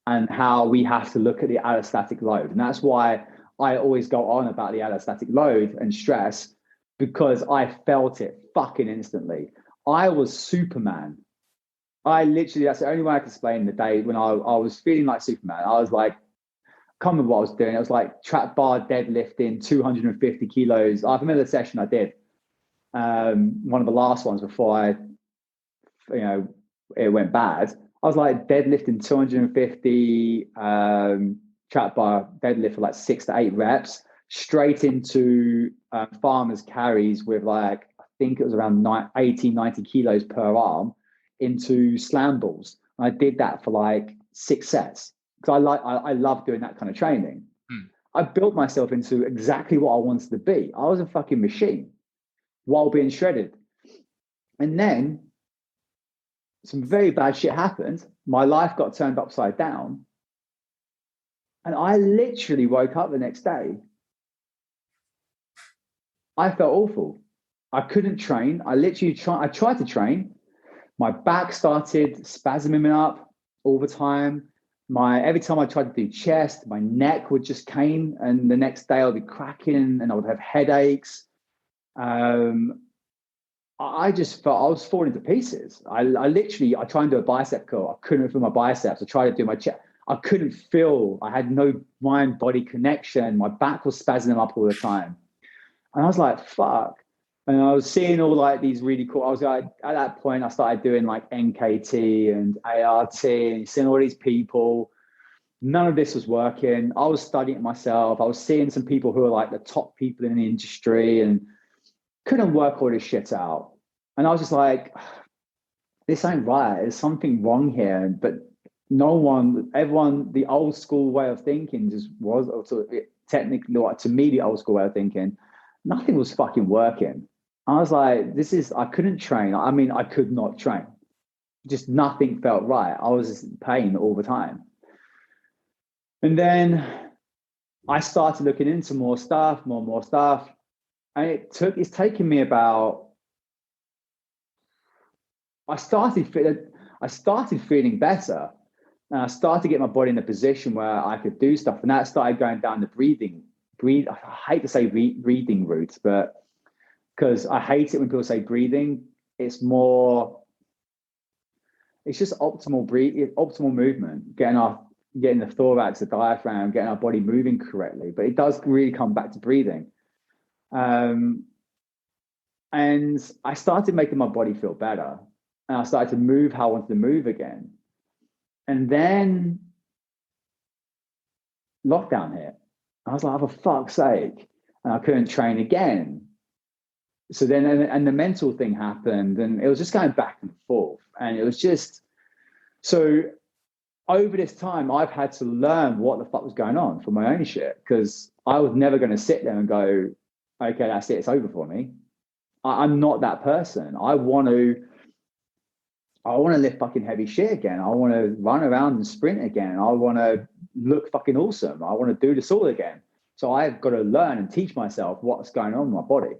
and how we have to look at the allostatic load. And that's why I always go on about the allostatic load and stress, because I felt it fucking instantly. I was Superman. I literally, that's the only way I can explain the day when I was feeling like Superman. I was like, I can't remember what I was doing. It was like trap bar deadlifting 250 kilos. I remember the session I did. One of the last ones before it went bad. I was like deadlifting 250 trap bar deadlift for like 6 to 8 reps, straight into farmers carries with like, I think it was around 90 kilos per arm into slam balls. And I did that for like 6 sets because I love doing that kind of training. I built myself into exactly what I wanted to be. I was a fucking machine while being shredded. And then some very bad shit happened. My life got turned upside down. And I literally woke up the next day. I felt awful. I couldn't train. I tried to train. My back started spasming up all the time. Every time I tried to do chest, my neck would just cane, and the next day I'd be cracking and I would have headaches. I just felt I was falling to pieces. I tried to do a bicep curl. I couldn't feel my biceps. I tried to do my chest. I couldn't feel. I had no mind-body connection. My back was spasming up all the time. And I was like, fuck. And I was seeing all like these really cool, I was like, at that point, I started doing like NKT and ART and seeing all these people. None of this was working. I was studying it myself. I was seeing some people who are like the top people in the industry and couldn't work all this shit out. And I was just like, this ain't right. There's something wrong here. But everyone, the old school way of thinking just was, technically, to me, the old school way of thinking, nothing was fucking working. I was like, I couldn't train. I mean, I could not train. Just nothing felt right. I was in pain all the time. And then I started looking into more and more stuff. And it's taken me about, I started feeling better. And I started getting my body in a position where I could do stuff. And that started going down the breathing. I hate to say breathing route, but because I hate it when people say breathing, it's just optimal movement, getting the thorax, the diaphragm, getting our body moving correctly. But it does really come back to breathing. And I started making my body feel better. And I started to move how I wanted to move again. And then lockdown hit. I was like, oh, for fuck's sake. And I couldn't train again. So then, and the mental thing happened, and it was just going back and forth. And it was just, so over this time, I've had to learn what the fuck was going on for my own shit, because I was never going to sit there and go, okay, that's it, it's over for me. I'm not that person. I want to I want to lift fucking heavy shit again. I want to run around and sprint again. I want to look fucking awesome. I want to do this all again. So I've got to learn and teach myself what's going on in my body.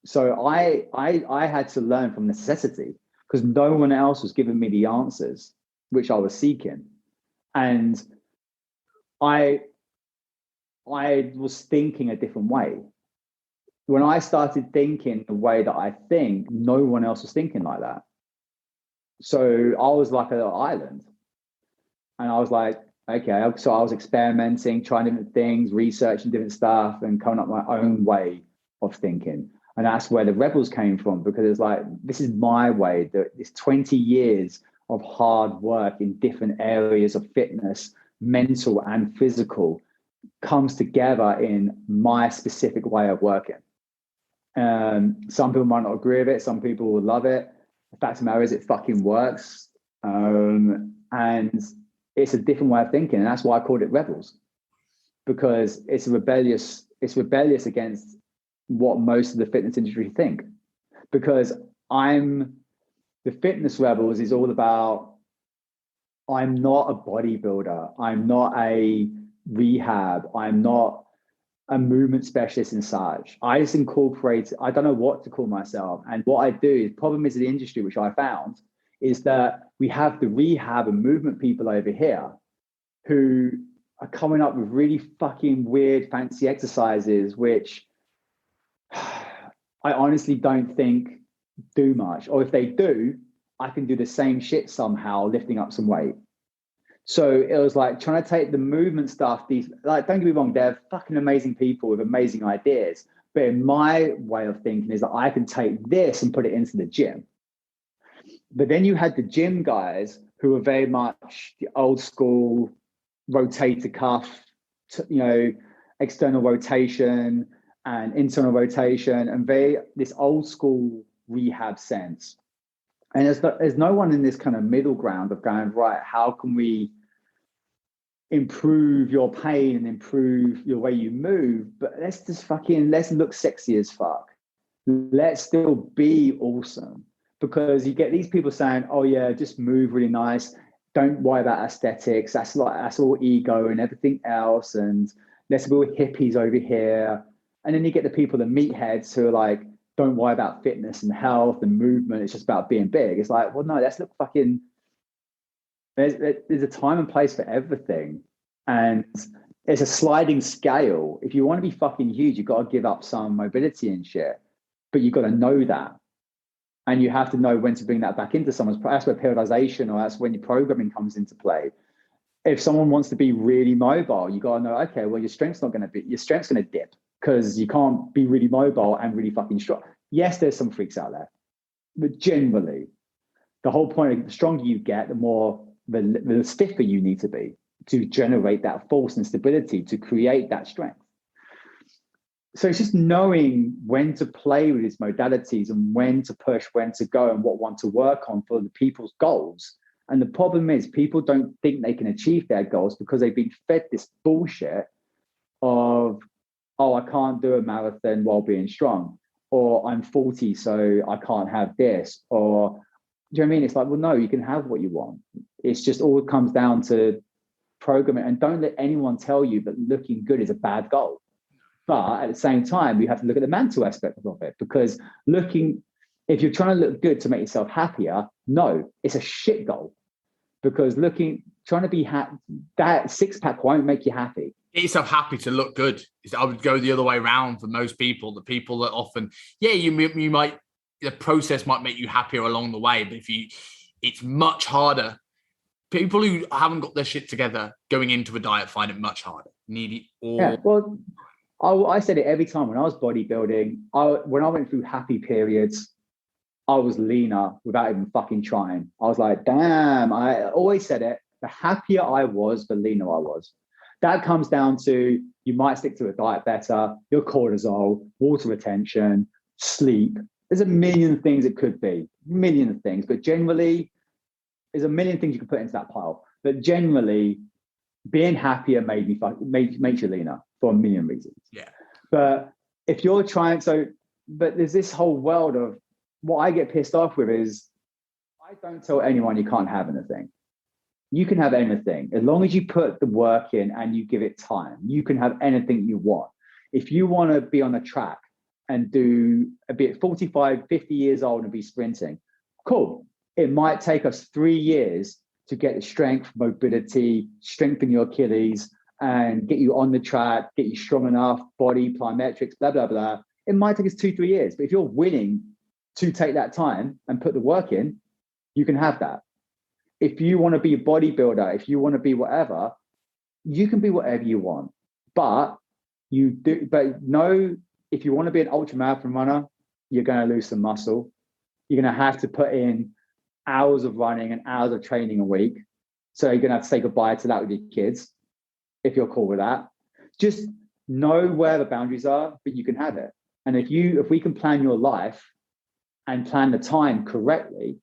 So I had to learn from necessity because no one else was giving me the answers which I was seeking. And I was thinking a different way. When I started thinking the way that I think, no one else was thinking like that. So I was like a little island. And I was like, okay. So I was experimenting, trying different things, researching different stuff, and coming up with my own way of thinking. And that's where the rebels came from, because it's like, this is my way. It's 20 years of hard work in different areas of fitness, mental and physical, comes together in my specific way of working. Some people might not agree with it. Some people will love it. The fact of the matter is, it fucking works. And it's a different way of thinking. And that's why I called it Rebels, because it's rebellious against what most of the fitness industry think. Because the fitness rebels is all about, I'm not a bodybuilder. I'm not a rehab. I'm not a movement specialist in such. I just incorporate, I don't know what to call myself. And what I do, the problem is the industry, which I found, is that we have the rehab and movement people over here who are coming up with really fucking weird, fancy exercises, which I honestly don't think do much. Or if they do, I can do the same shit somehow, lifting up some weight. So it was like trying to take the movement stuff. These, like, don't get me wrong, they're fucking amazing people with amazing ideas. But in my way of thinking is that I can take this and put it into the gym. But then you had the gym guys who were very much the old school rotator cuff, external rotation and internal rotation, and this old school rehab sense. And there's no one in this kind of middle ground of going, right, how can we improve your pain and improve your way you move? But let's look sexy as fuck. Let's still be awesome. Because you get these people saying, oh yeah, just move really nice. Don't worry about aesthetics. That's all ego and everything else. And let's be all hippies over here. And then you get the people, the meatheads, who are like, don't worry about fitness and health and movement. It's just about being big. It's like, well, no, let's look fucking, there's a time and place for everything. And it's a sliding scale. If you want to be fucking huge, you've got to give up some mobility and shit. But you've got to know that. And you have to know when to bring that back into someone's, that's where periodization, or that's when your programming comes into play. If someone wants to be really mobile, you got to know, okay, well, your strength's going to dip, because you can't be really mobile and really fucking strong. Yes, there's some freaks out there, but generally, the whole point of the stronger you get, the stiffer you need to be to generate that force and stability to create that strength. So it's just knowing when to play with these modalities and when to push, when to go, and what one to work on for the people's goals. And the problem is, people don't think they can achieve their goals because they've been fed this bullshit of, oh, I can't do a marathon while being strong, or I'm 40, so I can't have this, or, do you know what I mean? It's like, well, no, you can have what you want. It's just all comes down to programming. And don't let anyone tell you that looking good is a bad goal. But at the same time, you have to look at the mental aspect of it, because if you're trying to look good to make yourself happier, no, it's a shit goal. Because trying to be happy, that six-pack won't make you happy. Get yourself happy to look good. I would go the other way around for most people. The people that often, you might, the process might make you happier along the way, but it's much harder. People who haven't got their shit together going into a diet find it much harder. Need it all. Yeah, well, I said it every time when I was bodybuilding. When I went through happy periods, I was leaner without even fucking trying. I was like, damn, I always said it. The happier I was, the leaner I was. That comes down to, you might stick to a diet better, your cortisol, water retention, sleep. There's a million things it could be, million of things. But generally, there's a million things you can put into that pile. But generally, being happier makes you leaner for a million reasons. Yeah. But if you're trying, but there's this whole world of, what I get pissed off with is, I don't tell anyone you can't have anything. You can have anything as long as you put the work in and you give it time. You can have anything you want. If you want to be on a track and do a bit 45, 50 years old and be sprinting, cool. It might take us 3 years to get the strength, mobility, strengthen your Achilles, and get you on the track, get you strong enough, body, plyometrics, blah, blah, blah. It might take us 2-3 years, but if you're willing to take that time and put the work in, you can have that. If you want to be a bodybuilder, if you want to be whatever, you can be whatever you want. But know if you want to be an ultramarathon runner, you're going to lose some muscle. You're going to have to put in hours of running and hours of training a week. So you're going to have to say goodbye to that with your kids, if you're cool with that. Just know where the boundaries are, but you can have it. And if we can plan your life and plan the time correctly,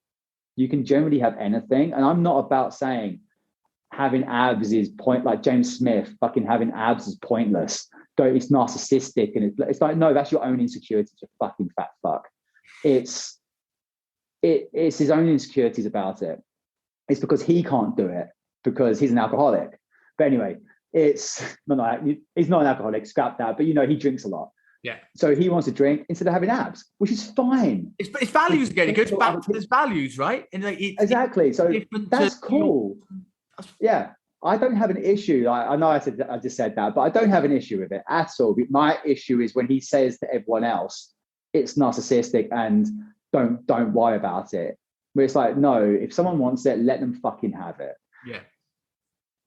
you can generally have anything. And I'm not about saying having abs is like James Smith, fucking having abs is pointless. It's narcissistic. And it's like, no, that's your own insecurity, you fucking fat fuck. It's his own insecurities about it. It's because he can't do it because he's an alcoholic. But anyway, he's not an alcoholic, scrap that. But he drinks a lot. Yeah. So he wants to drink instead of having abs, which is fine. It's values again. It goes back to his values, right? And exactly. So that's cool. Yeah. I don't have an issue. I know I just said that, but I don't have an issue with it at all. My issue is when he says to everyone else, it's narcissistic and don't worry about it. Where it's like, no, if someone wants it, let them fucking have it. Yeah.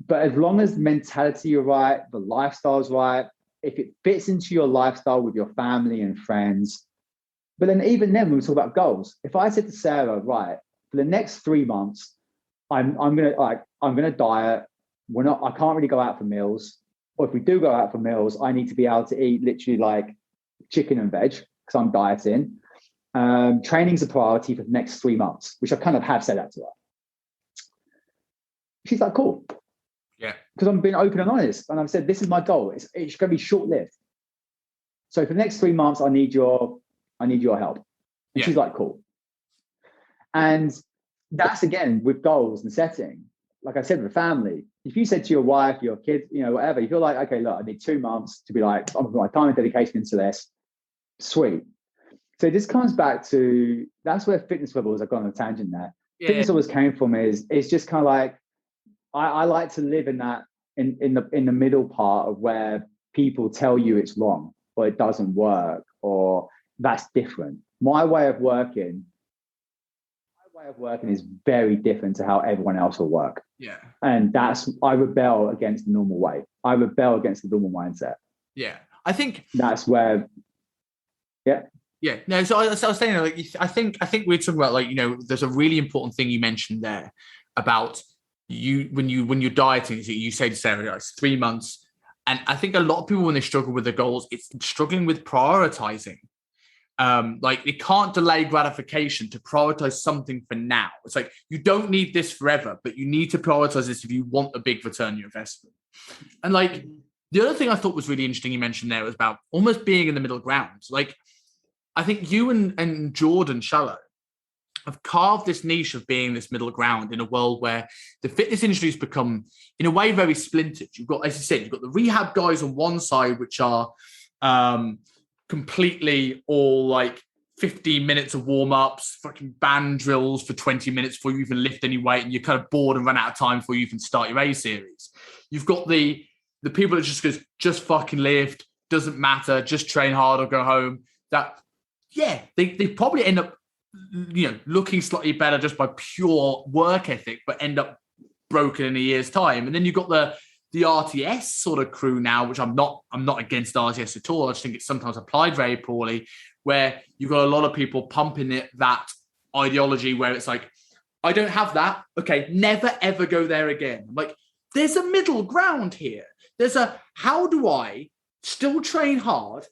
But as long as mentality are right, the lifestyle's right, if it fits into your lifestyle with your family and friends, but then even then, when we talk about goals, if I said to Sarah, right, for the next 3 months, I'm gonna diet. I can't really go out for meals, or if we do go out for meals, I need to be able to eat literally like chicken and veg because I'm dieting. Training's a priority for the next 3 months, which I kind of have said that to her. She's like, cool. Yeah. Because I'm being open and honest. And I've said, this is my goal. It's going to be short-lived. So for the next 3 months, I need your help. And she's like, cool. And that's, again, with goals and setting. Like I said, with family, if you said to your wife, your kids, whatever, you feel like, okay, look, I need 2 months to be like, I'm putting my time and dedication into this. Sweet. So this comes back to, that's where fitness levels, I've gone on a tangent there. Yeah. Fitness always came from is just kind of like, I like to live in that in the middle part of where people tell you it's wrong or it doesn't work or that's different. My way of working is very different to how everyone else will work. Yeah. And I rebel against the normal way. I rebel against the normal mindset. Yeah. I think that's where, yeah. Yeah. No, so I was saying, like, I think we're talking about, like, there's a really important thing you mentioned there about when you're dieting, you say to Sarah, it's 3 months. And I think a lot of people, when they struggle with their goals, it's struggling with prioritizing. Like, they can't delay gratification to prioritize something for now. It's like, you don't need this forever, but you need to prioritize this if you want a big return on your investment. And like, the other thing I thought was really interesting you mentioned there was about almost being in the middle ground. Like, I think you and Jordan Shallow have carved this niche of being this middle ground in a world where the fitness industry has become, in a way, very splintered. You've got, as you said, you've got the rehab guys on one side, which are completely all like 15 minutes of warm-ups, fucking band drills for 20 minutes before you even lift any weight, and you're kind of bored and run out of time before you even start your A series. You've got the people that just goes, just fucking lift, doesn't matter, just train hard or go home. That, yeah, they probably end up looking slightly better just by pure work ethic, but end up broken in a year's time. And then you've got the RTS sort of crew now, which I'm not against RTS at all. I just think it's sometimes applied very poorly, where you've got a lot of people pumping that ideology where it's like, I don't have that. Okay, never ever go there again. Like, there's a middle ground here. How do I still train hard?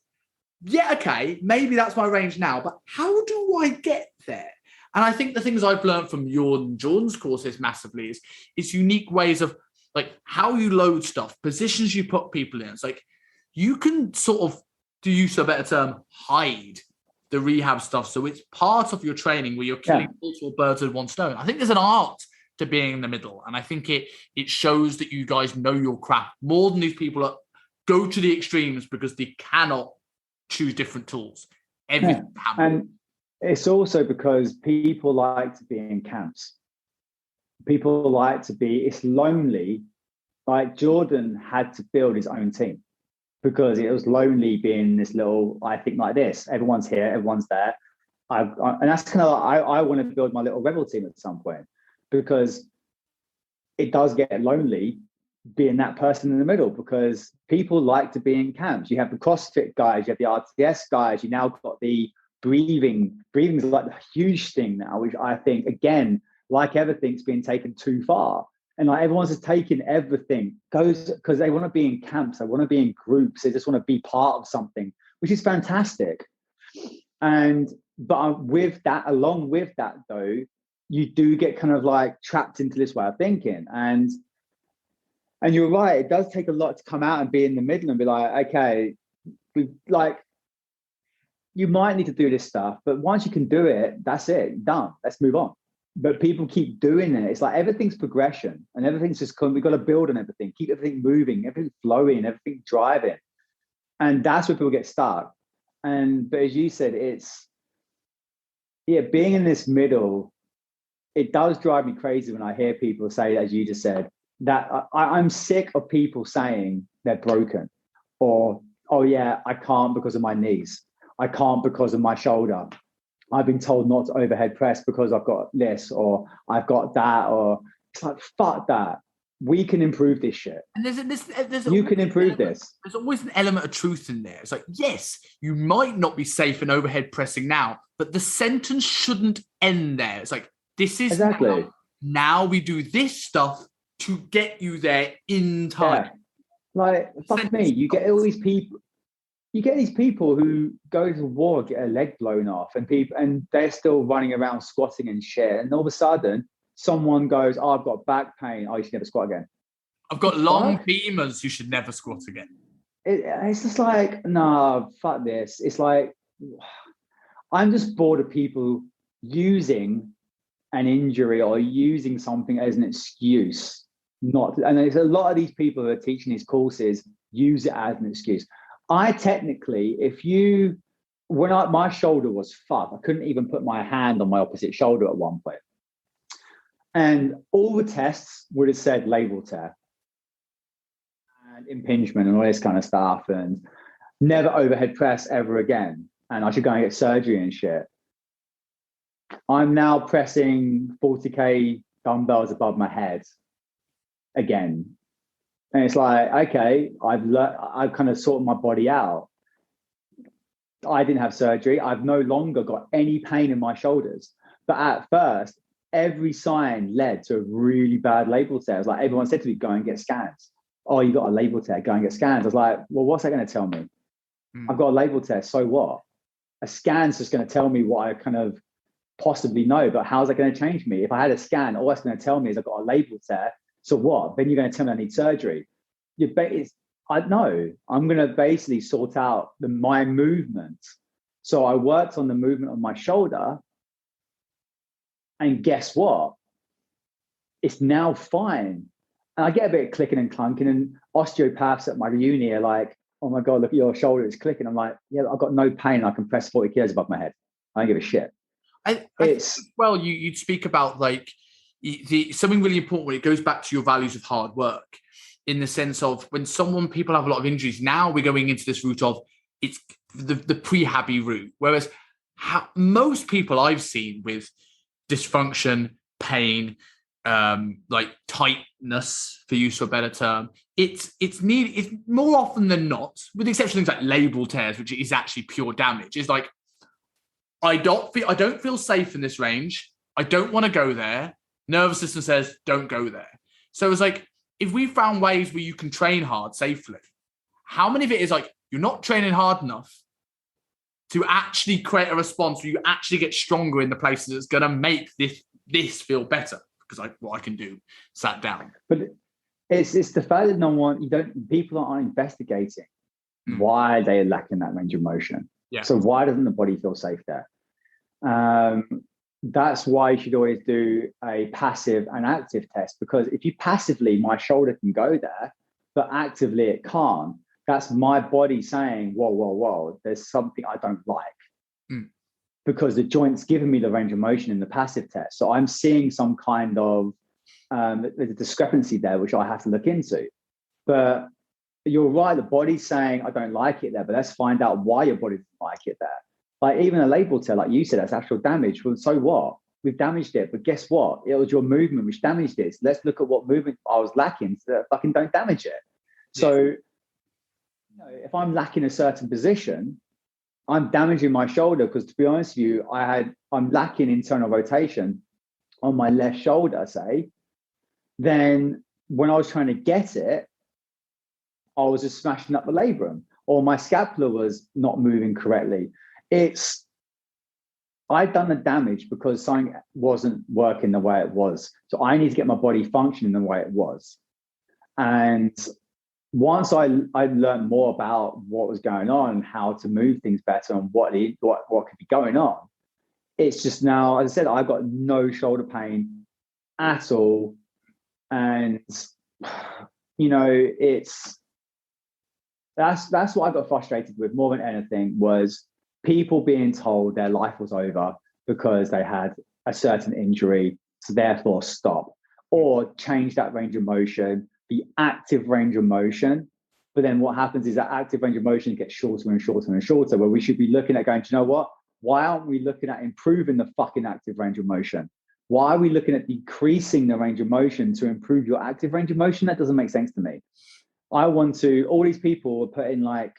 Yeah, okay, maybe that's my range now, but how do I get there? And I think the things I've learned from your and Jordan's courses massively is unique ways of, like, how you load stuff, positions you put people in. It's like, you can sort of, to use a better term, hide the rehab stuff. So it's part of your training where you're killing multiple birds with one stone. I think there's an art to being in the middle. And I think it shows that you guys know your craft more than these people that go to the extremes because they cannot choose different tools. Everything and it's also because people like to be in camps. People like to be, it's lonely. Like Jordan had to build his own team because it was lonely being this little, I think like this, everyone's here, everyone's there. And that's kind of like, I want to build my little rebel team at some point because it does get lonely being that person in the middle because people like to be in camps. You have the CrossFit guys, you have the RTS guys, you now got the breathing. Breathing is like the huge thing now, which I think, again, like everything's been taken too far. And like everyone's just taking everything, goes because they want to be in camps, they want to be in groups, they just want to be part of something, which is fantastic. But with that, along with that though, you do get kind of like trapped into this way of thinking. And you're right, it does take a lot to come out and be in the middle and be like, okay, you might need to do this stuff, but once you can do it, that's it, done. Let's move on. But people keep doing it. It's like everything's progression and everything's just, we've got to build on everything, keep everything moving, everything flowing, everything driving. And that's where people get stuck. But as you said, being in this middle, it does drive me crazy when I hear people say, as you just said, that I'm sick of people saying they're broken or, oh yeah, I can't because of my knees. I can't because of my shoulder. I've been told not to overhead press because I've got this or I've got that, or it's like, fuck that. We can improve this shit. And you can improve this. There's always an element of truth in there. It's like, yes, you might not be safe in overhead pressing now, but the sentence shouldn't end there. It's like, this is exactly now we do this stuff to get you there in time. Yeah. Like, fuck me, you get all these people. You get these people who go to war, get a leg blown off, and they're still running around squatting and shit. And all of a sudden, someone goes, "Oh, I've got back pain. Oh, you should never squat again. I've got long femurs. You should never squat again." It's just like, nah, fuck this. It's like, I'm just bored of people using an injury or using something as an excuse. And there's a lot of these people who are teaching these courses use it as an excuse. I technically, my shoulder was fucked. I couldn't even put my hand on my opposite shoulder at one point. And all the tests would have said labral tear and impingement and all this kind of stuff and never overhead press ever again. And I should go and get surgery and shit. I'm now pressing 40K dumbbells above my head again. And it's like, okay, I've kind of sorted my body out. I didn't have surgery. I've no longer got any pain in my shoulders. But at first, every sign led to a really bad labral tear. It's like everyone said to me, go and get scans. Oh, you got a labral tear, go and get scans. I was like, well, what's that going to tell me? I've got a labral tear, so what? A scan's just going to tell me what I kind of possibly know, but how's that going to change me? If I had a scan, all that's going to tell me is I've got a labral tear. So what? Then you're going to tell me I need surgery. I'm going to basically sort out my movement. So I worked on the movement of my shoulder. And guess what? It's now fine. And I get a bit of clicking and clunking. And osteopaths at my uni are like, oh my God, look at your shoulder, it's clicking. I'm like, yeah, I've got no pain. I can press 40 kilos above my head. I don't give a shit. You'd speak about like, something really important when it goes back to your values of hard work, in the sense of when people have a lot of injuries, now we're going into this route of it's the prehabby route. Whereas most people I've seen with dysfunction, pain, like tightness, for use of a better term, it's more often than not, with the exception of things like labral tears, which is actually pure damage. It's like, I don't feel safe in this range. I don't want to go there. Nervous system says, don't go there. So it's like, if we found ways where you can train hard safely, how many of it is like, you're not training hard enough to actually create a response where you actually get stronger in the places that's going to make this feel better? Because what I can do, sat down. But it's the fact that people aren't investigating why they're lacking that range of motion. Yeah. So why doesn't the body feel safe there? That's why you should always do a passive and active test, because if you passively, my shoulder can go there, but actively it can't. That's my body saying, whoa, there's something I don't like. Because the joint's giving me the range of motion in the passive test. So I'm seeing some kind of there's a discrepancy there, which I have to look into. But you're right, the body's saying, I don't like it there, but let's find out why your body doesn't like it there. Like even a label tear, like you said, that's actual damage. Well, so what? We've damaged it, but guess what? It was your movement which damaged it. So let's look at what movement I was lacking so that fucking don't damage it. So if I'm lacking a certain position, I'm damaging my shoulder because, to be honest with you, I'm lacking internal rotation on my left shoulder, say. Then when I was trying to get it, I was just smashing up the labrum, or my scapula was not moving correctly. I'd done the damage because something wasn't working the way it was. So I need to get my body functioning the way it was. And once I learned more about what was going on, how to move things better, and what could be going on, it's just now, as I said, I've got no shoulder pain at all. And that's what I got frustrated with more than anything, was people being told their life was over because they had a certain injury, so therefore stop, or change that range of motion, the active range of motion. But then what happens is that active range of motion gets shorter and shorter and shorter, where we should be looking at going, do you know what? Why aren't we looking at improving the fucking active range of motion? Why are we looking at decreasing the range of motion to improve your active range of motion? That doesn't make sense to me. All these people are putting like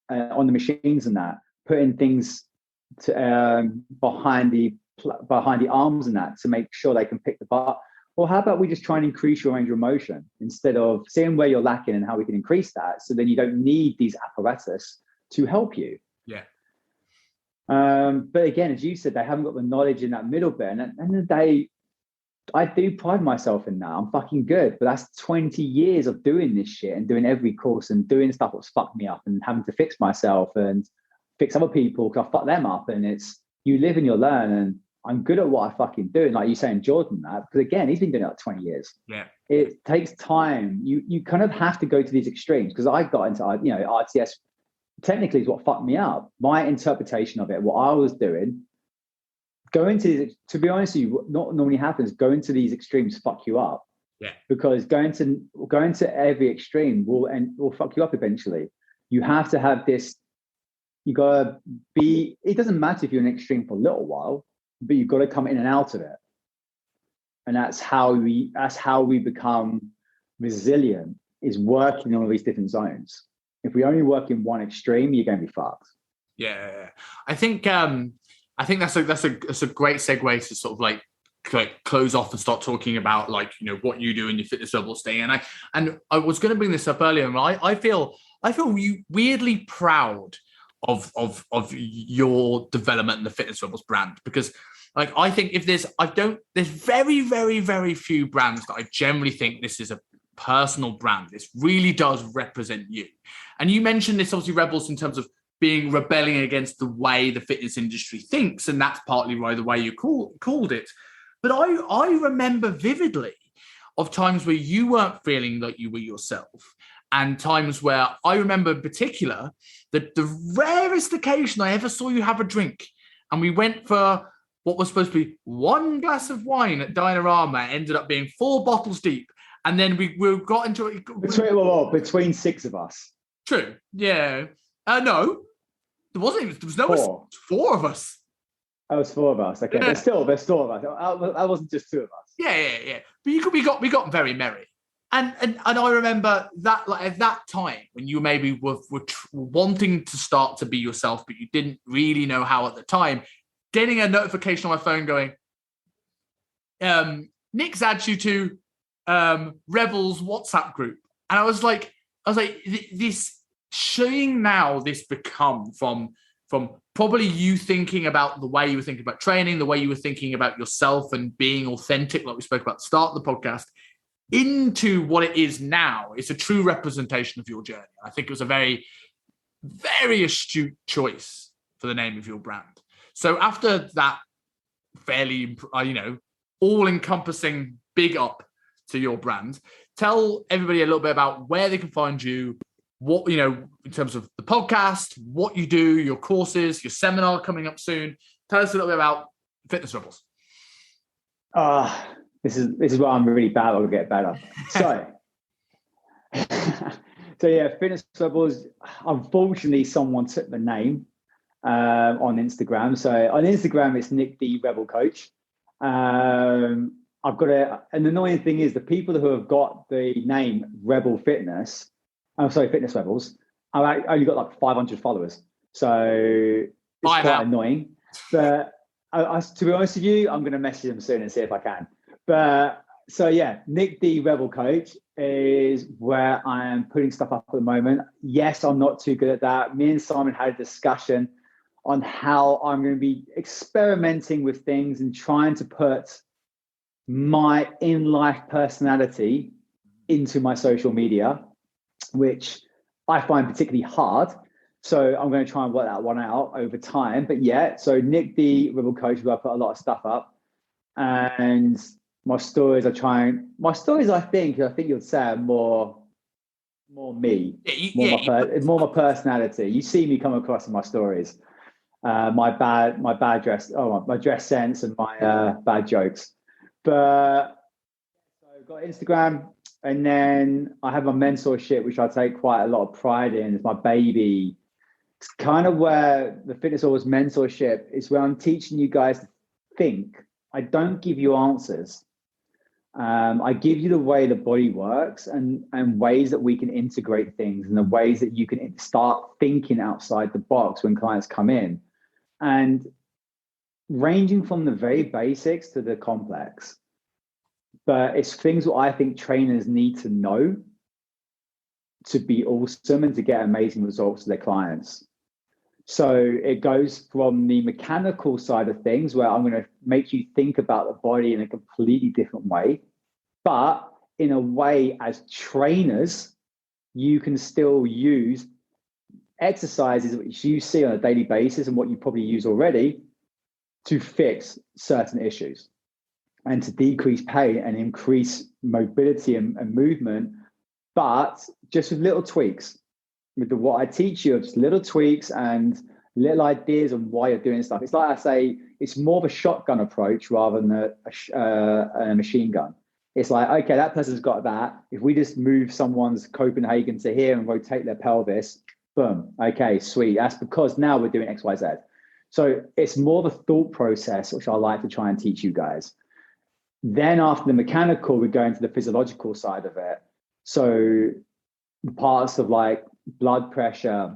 on the machines and that, putting things to, behind the arms and that to make sure they can pick the bar. Well, how about we just try and increase your range of motion instead of seeing where you're lacking and how we can increase that, so then you don't need these apparatus to help you. Yeah. But again, as you said, they haven't got the knowledge in that middle bit. And at the end of the day, I do pride myself in that. I'm fucking good. But that's 20 years of doing this shit and doing every course and doing stuff that's fucked me up and having to fix myself and fix other people because I fuck them up. And it's, you live and you learn. And I'm good at what I fucking do. And like you saying, Jordan, that, because again, he's been doing it like 20 years. Yeah. It takes time. You kind of have to go to these extremes, because I got into, RTS technically is what fucked me up. My interpretation of it, what I was doing, to be honest with you, what not normally happens, going to these extremes fuck you up. Yeah. Because going to every extreme will fuck you up eventually. You have to have this, you gotta be, it doesn't matter if you're in an extreme for a little while, but you've got to come in and out of it. And that's how we become resilient, is working on all these different zones. If we only work in one extreme, you're going to be fucked. Yeah, I think that's a great segue to sort of like close off and start talking about like, you know, what you do in your fitness rebels thing. And I was going to bring this up earlier, and I feel you weirdly proud of your development in the fitness rebels brand, because like I think there's very, very, very few brands that I generally think this is a personal brand. This really does represent you. And you mentioned this, obviously, Rebels, in terms of rebelling against the way the fitness industry thinks, and that's partly why the way you called it. But I remember vividly of times where you weren't feeling like you were yourself, and times where I remember in particular that the rarest occasion I ever saw you have a drink, and we went for what was supposed to be one glass of wine at Dinerama, ended up being 4 bottles deep. And then we got into it. Between 6 of us. True. Yeah. No, there wasn't even, there was no 4. 4 of us. It was 4 of us. Okay. Yeah. There's still of us. I wasn't just 2 of us. Yeah. But we got very merry. And I remember that, like, at that time when you maybe were wanting to start to be yourself, but you didn't really know how at the time, getting a notification on my phone going, Nick's added you to Rebels WhatsApp group. And I was like, this showing now this become from probably you thinking about the way you were thinking about training, the way you were thinking about yourself and being authentic, like we spoke about at the start of the podcast, into what it is now. It's a true representation of your journey. I think it was a very, very astute choice for the name of your brand. So after that fairly, all-encompassing big up to your brand, tell everybody a little bit about where they can find you, what, in terms of the podcast, what you do, your courses, your seminar coming up soon. Tell us a little bit about Fitness Rebels. This is where I'm really bad. I'll get better. So, Fitness Rebels. Unfortunately, someone took the name on Instagram. So on Instagram, it's Nick D Rebel Coach. I've got and the annoying thing is the people who have got the name Rebel Fitness. Fitness Rebels. I've only got like 500 followers, so it's quite annoying. But to be honest with you, I'm going to message them soon and see if I can. But Nick D Rebel Coach is where I am putting stuff up at the moment. Yes, I'm not too good at that. Me and Simon had a discussion on how I'm going to be experimenting with things and trying to put my in-life personality into my social media, which I find particularly hard. So I'm going to try and work that one out over time. But so Nick D Rebel Coach, where I put a lot of stuff up, and my stories, I think you'd say are more me, more my personality. You see me come across in my stories, my bad dress, my dress sense, and my bad jokes. But so I've got Instagram, and then I have my mentorship, which I take quite a lot of pride in. It's my baby. It's kind of where the Fitness Rebels mentorship is, where I'm teaching you guys to think. I don't give you answers. I give you the way the body works and ways that we can integrate things, and the ways that you can start thinking outside the box when clients come in, and ranging from the very basics to the complex. But it's things that I think trainers need to know to be awesome and to get amazing results to their clients. So it goes from the mechanical side of things, where I'm going to make you think about the body in a completely different way, but in a way, as trainers, you can still use exercises which you see on a daily basis and what you probably use already to fix certain issues and to decrease pain and increase mobility and movement, but just with little tweaks. With what I teach you, just little tweaks and little ideas on why you're doing stuff. It's like I say, it's more of a shotgun approach rather than a machine gun. It's like, okay, that person's got that. If we just move someone's Copenhagen to here and rotate their pelvis, boom, okay, sweet. That's because now we're doing X, Y, Z. So it's more the thought process, which I like to try and teach you guys. Then after the mechanical, we go into the physiological side of it. So the parts of like blood pressure,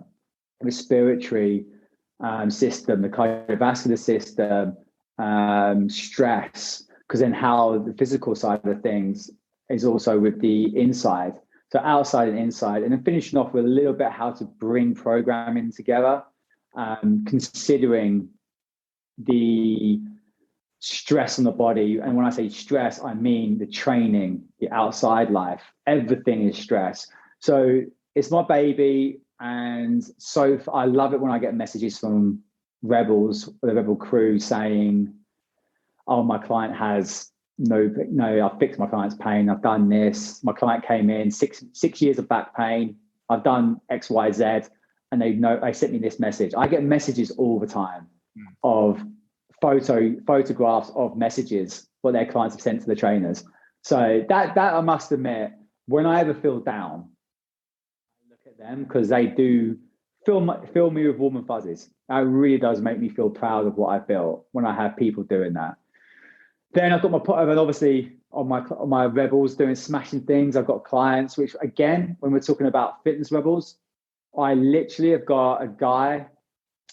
respiratory system, the cardiovascular system, stress, because then how the physical side of things is also with the inside. So outside and inside, and then finishing off with a little bit how to bring programming together, considering the stress on the body. And when I say stress, I mean the training, the outside life, everything is stress. So it's my baby. And so I love it when I get messages from Rebels, the Rebel crew, saying, oh, my client has I fixed my client's pain. I've done this. My client came in, six years of back pain. I've done X, Y, Z. And they sent me this message. I get messages all the time of photographs of messages what their clients have sent to the trainers. So that I must admit, when I ever feel down, I look at them, because they do fill me with warm and fuzzies. That really does make me feel proud of what I feel when I have people doing that. Then I've got obviously on my Rebels doing smashing things. I've got clients, which again, when we're talking about Fitness Rebels, I literally have got a guy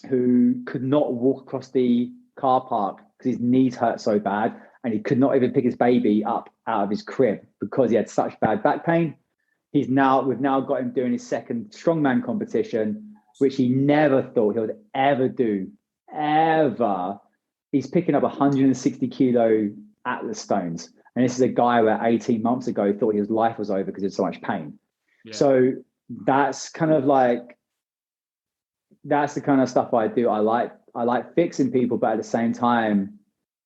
who could not walk across the car park because his knees hurt so bad, and he could not even pick his baby up out of his crib because he had such bad back pain. We've now got him doing his second strongman competition, which he never thought he would ever do, ever. He's picking up 160 kilo Atlas stones. And this is a guy where 18 months ago thought his life was over because of so much pain. Yeah. So that's kind of like that's the kind of stuff I do. I like fixing people, but at the same time,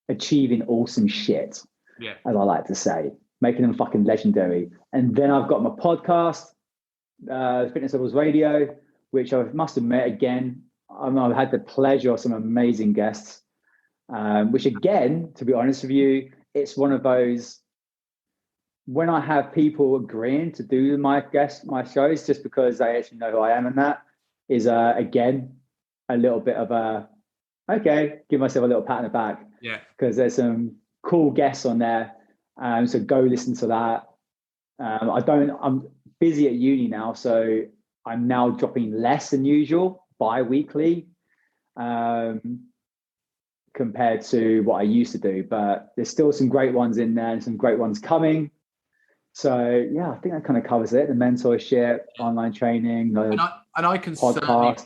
achieving awesome shit, Yeah. as I like to say, making them fucking legendary. And then I've got my podcast, Fitness Levels Radio, which I must admit, again, I've had the pleasure of some amazing guests, which again, to be honest with you, it's one of those, when I have people agreeing to do my shows, just because they actually know who I am, and that is, again, a little bit of a, okay, give myself a little pat on the back. Yeah. Because there's some cool guests on there. So go listen to that. I'm busy at uni now, so I'm now dropping less than usual bi-weekly, compared to what I used to do. But there's still some great ones in there and some great ones coming. So yeah, I think that kind of covers it. The mentorship, online training, and I can podcast.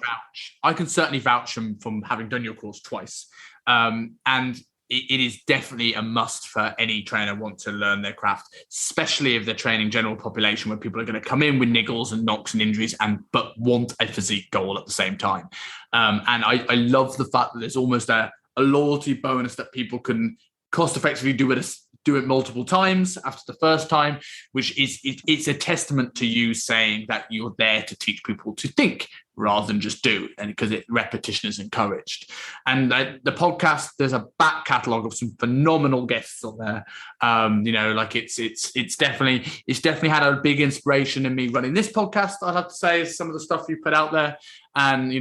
certainly vouch from having done your course twice. And it is definitely a must for any trainer want to learn their craft, especially if they're training general population, where people are going to come in with niggles and knocks and injuries, but want a physique goal at the same time. And I love the fact that there's almost a loyalty bonus that people can cost effectively do it multiple times after the first time, which is it's a testament to you saying that you're there to teach people to think rather than just do, and because repetition is encouraged. And the podcast, there's a back catalogue of some phenomenal guests on there. Like it's definitely had a big inspiration in me running this podcast. I'd have to say, is some of the stuff you put out there, and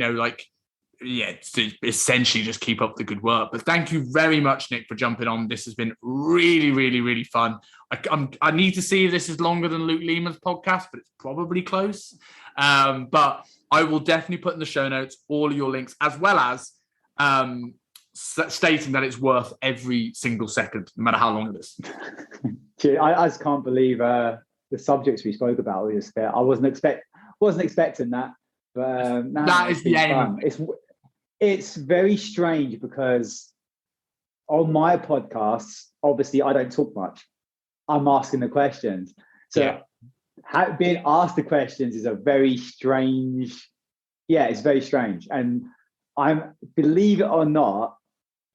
to essentially just keep up the good work. But thank you very much, Nick, for jumping on. This has been really, really, really fun. I need to see if this is longer than Luke Lehman's podcast, but it's probably close. But I will definitely put in the show notes all of your links, as well as stating that it's worth every single second, no matter how long it is. I just can't believe the subjects we spoke about. I wasn't expecting that. But that is the aim. It's very strange because on my podcasts, obviously, I don't talk much. I'm asking the questions. So being asked the questions is a very strange. Yeah, it's very strange. And believe it or not,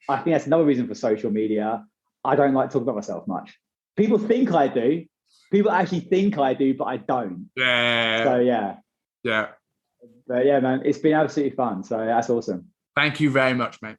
I think that's another reason for social media. I don't like talking about myself much. People think I do. People actually think I do, but I don't. Yeah. So yeah. Yeah. But yeah, man, it's been absolutely fun. So that's awesome. Thank you very much, mate.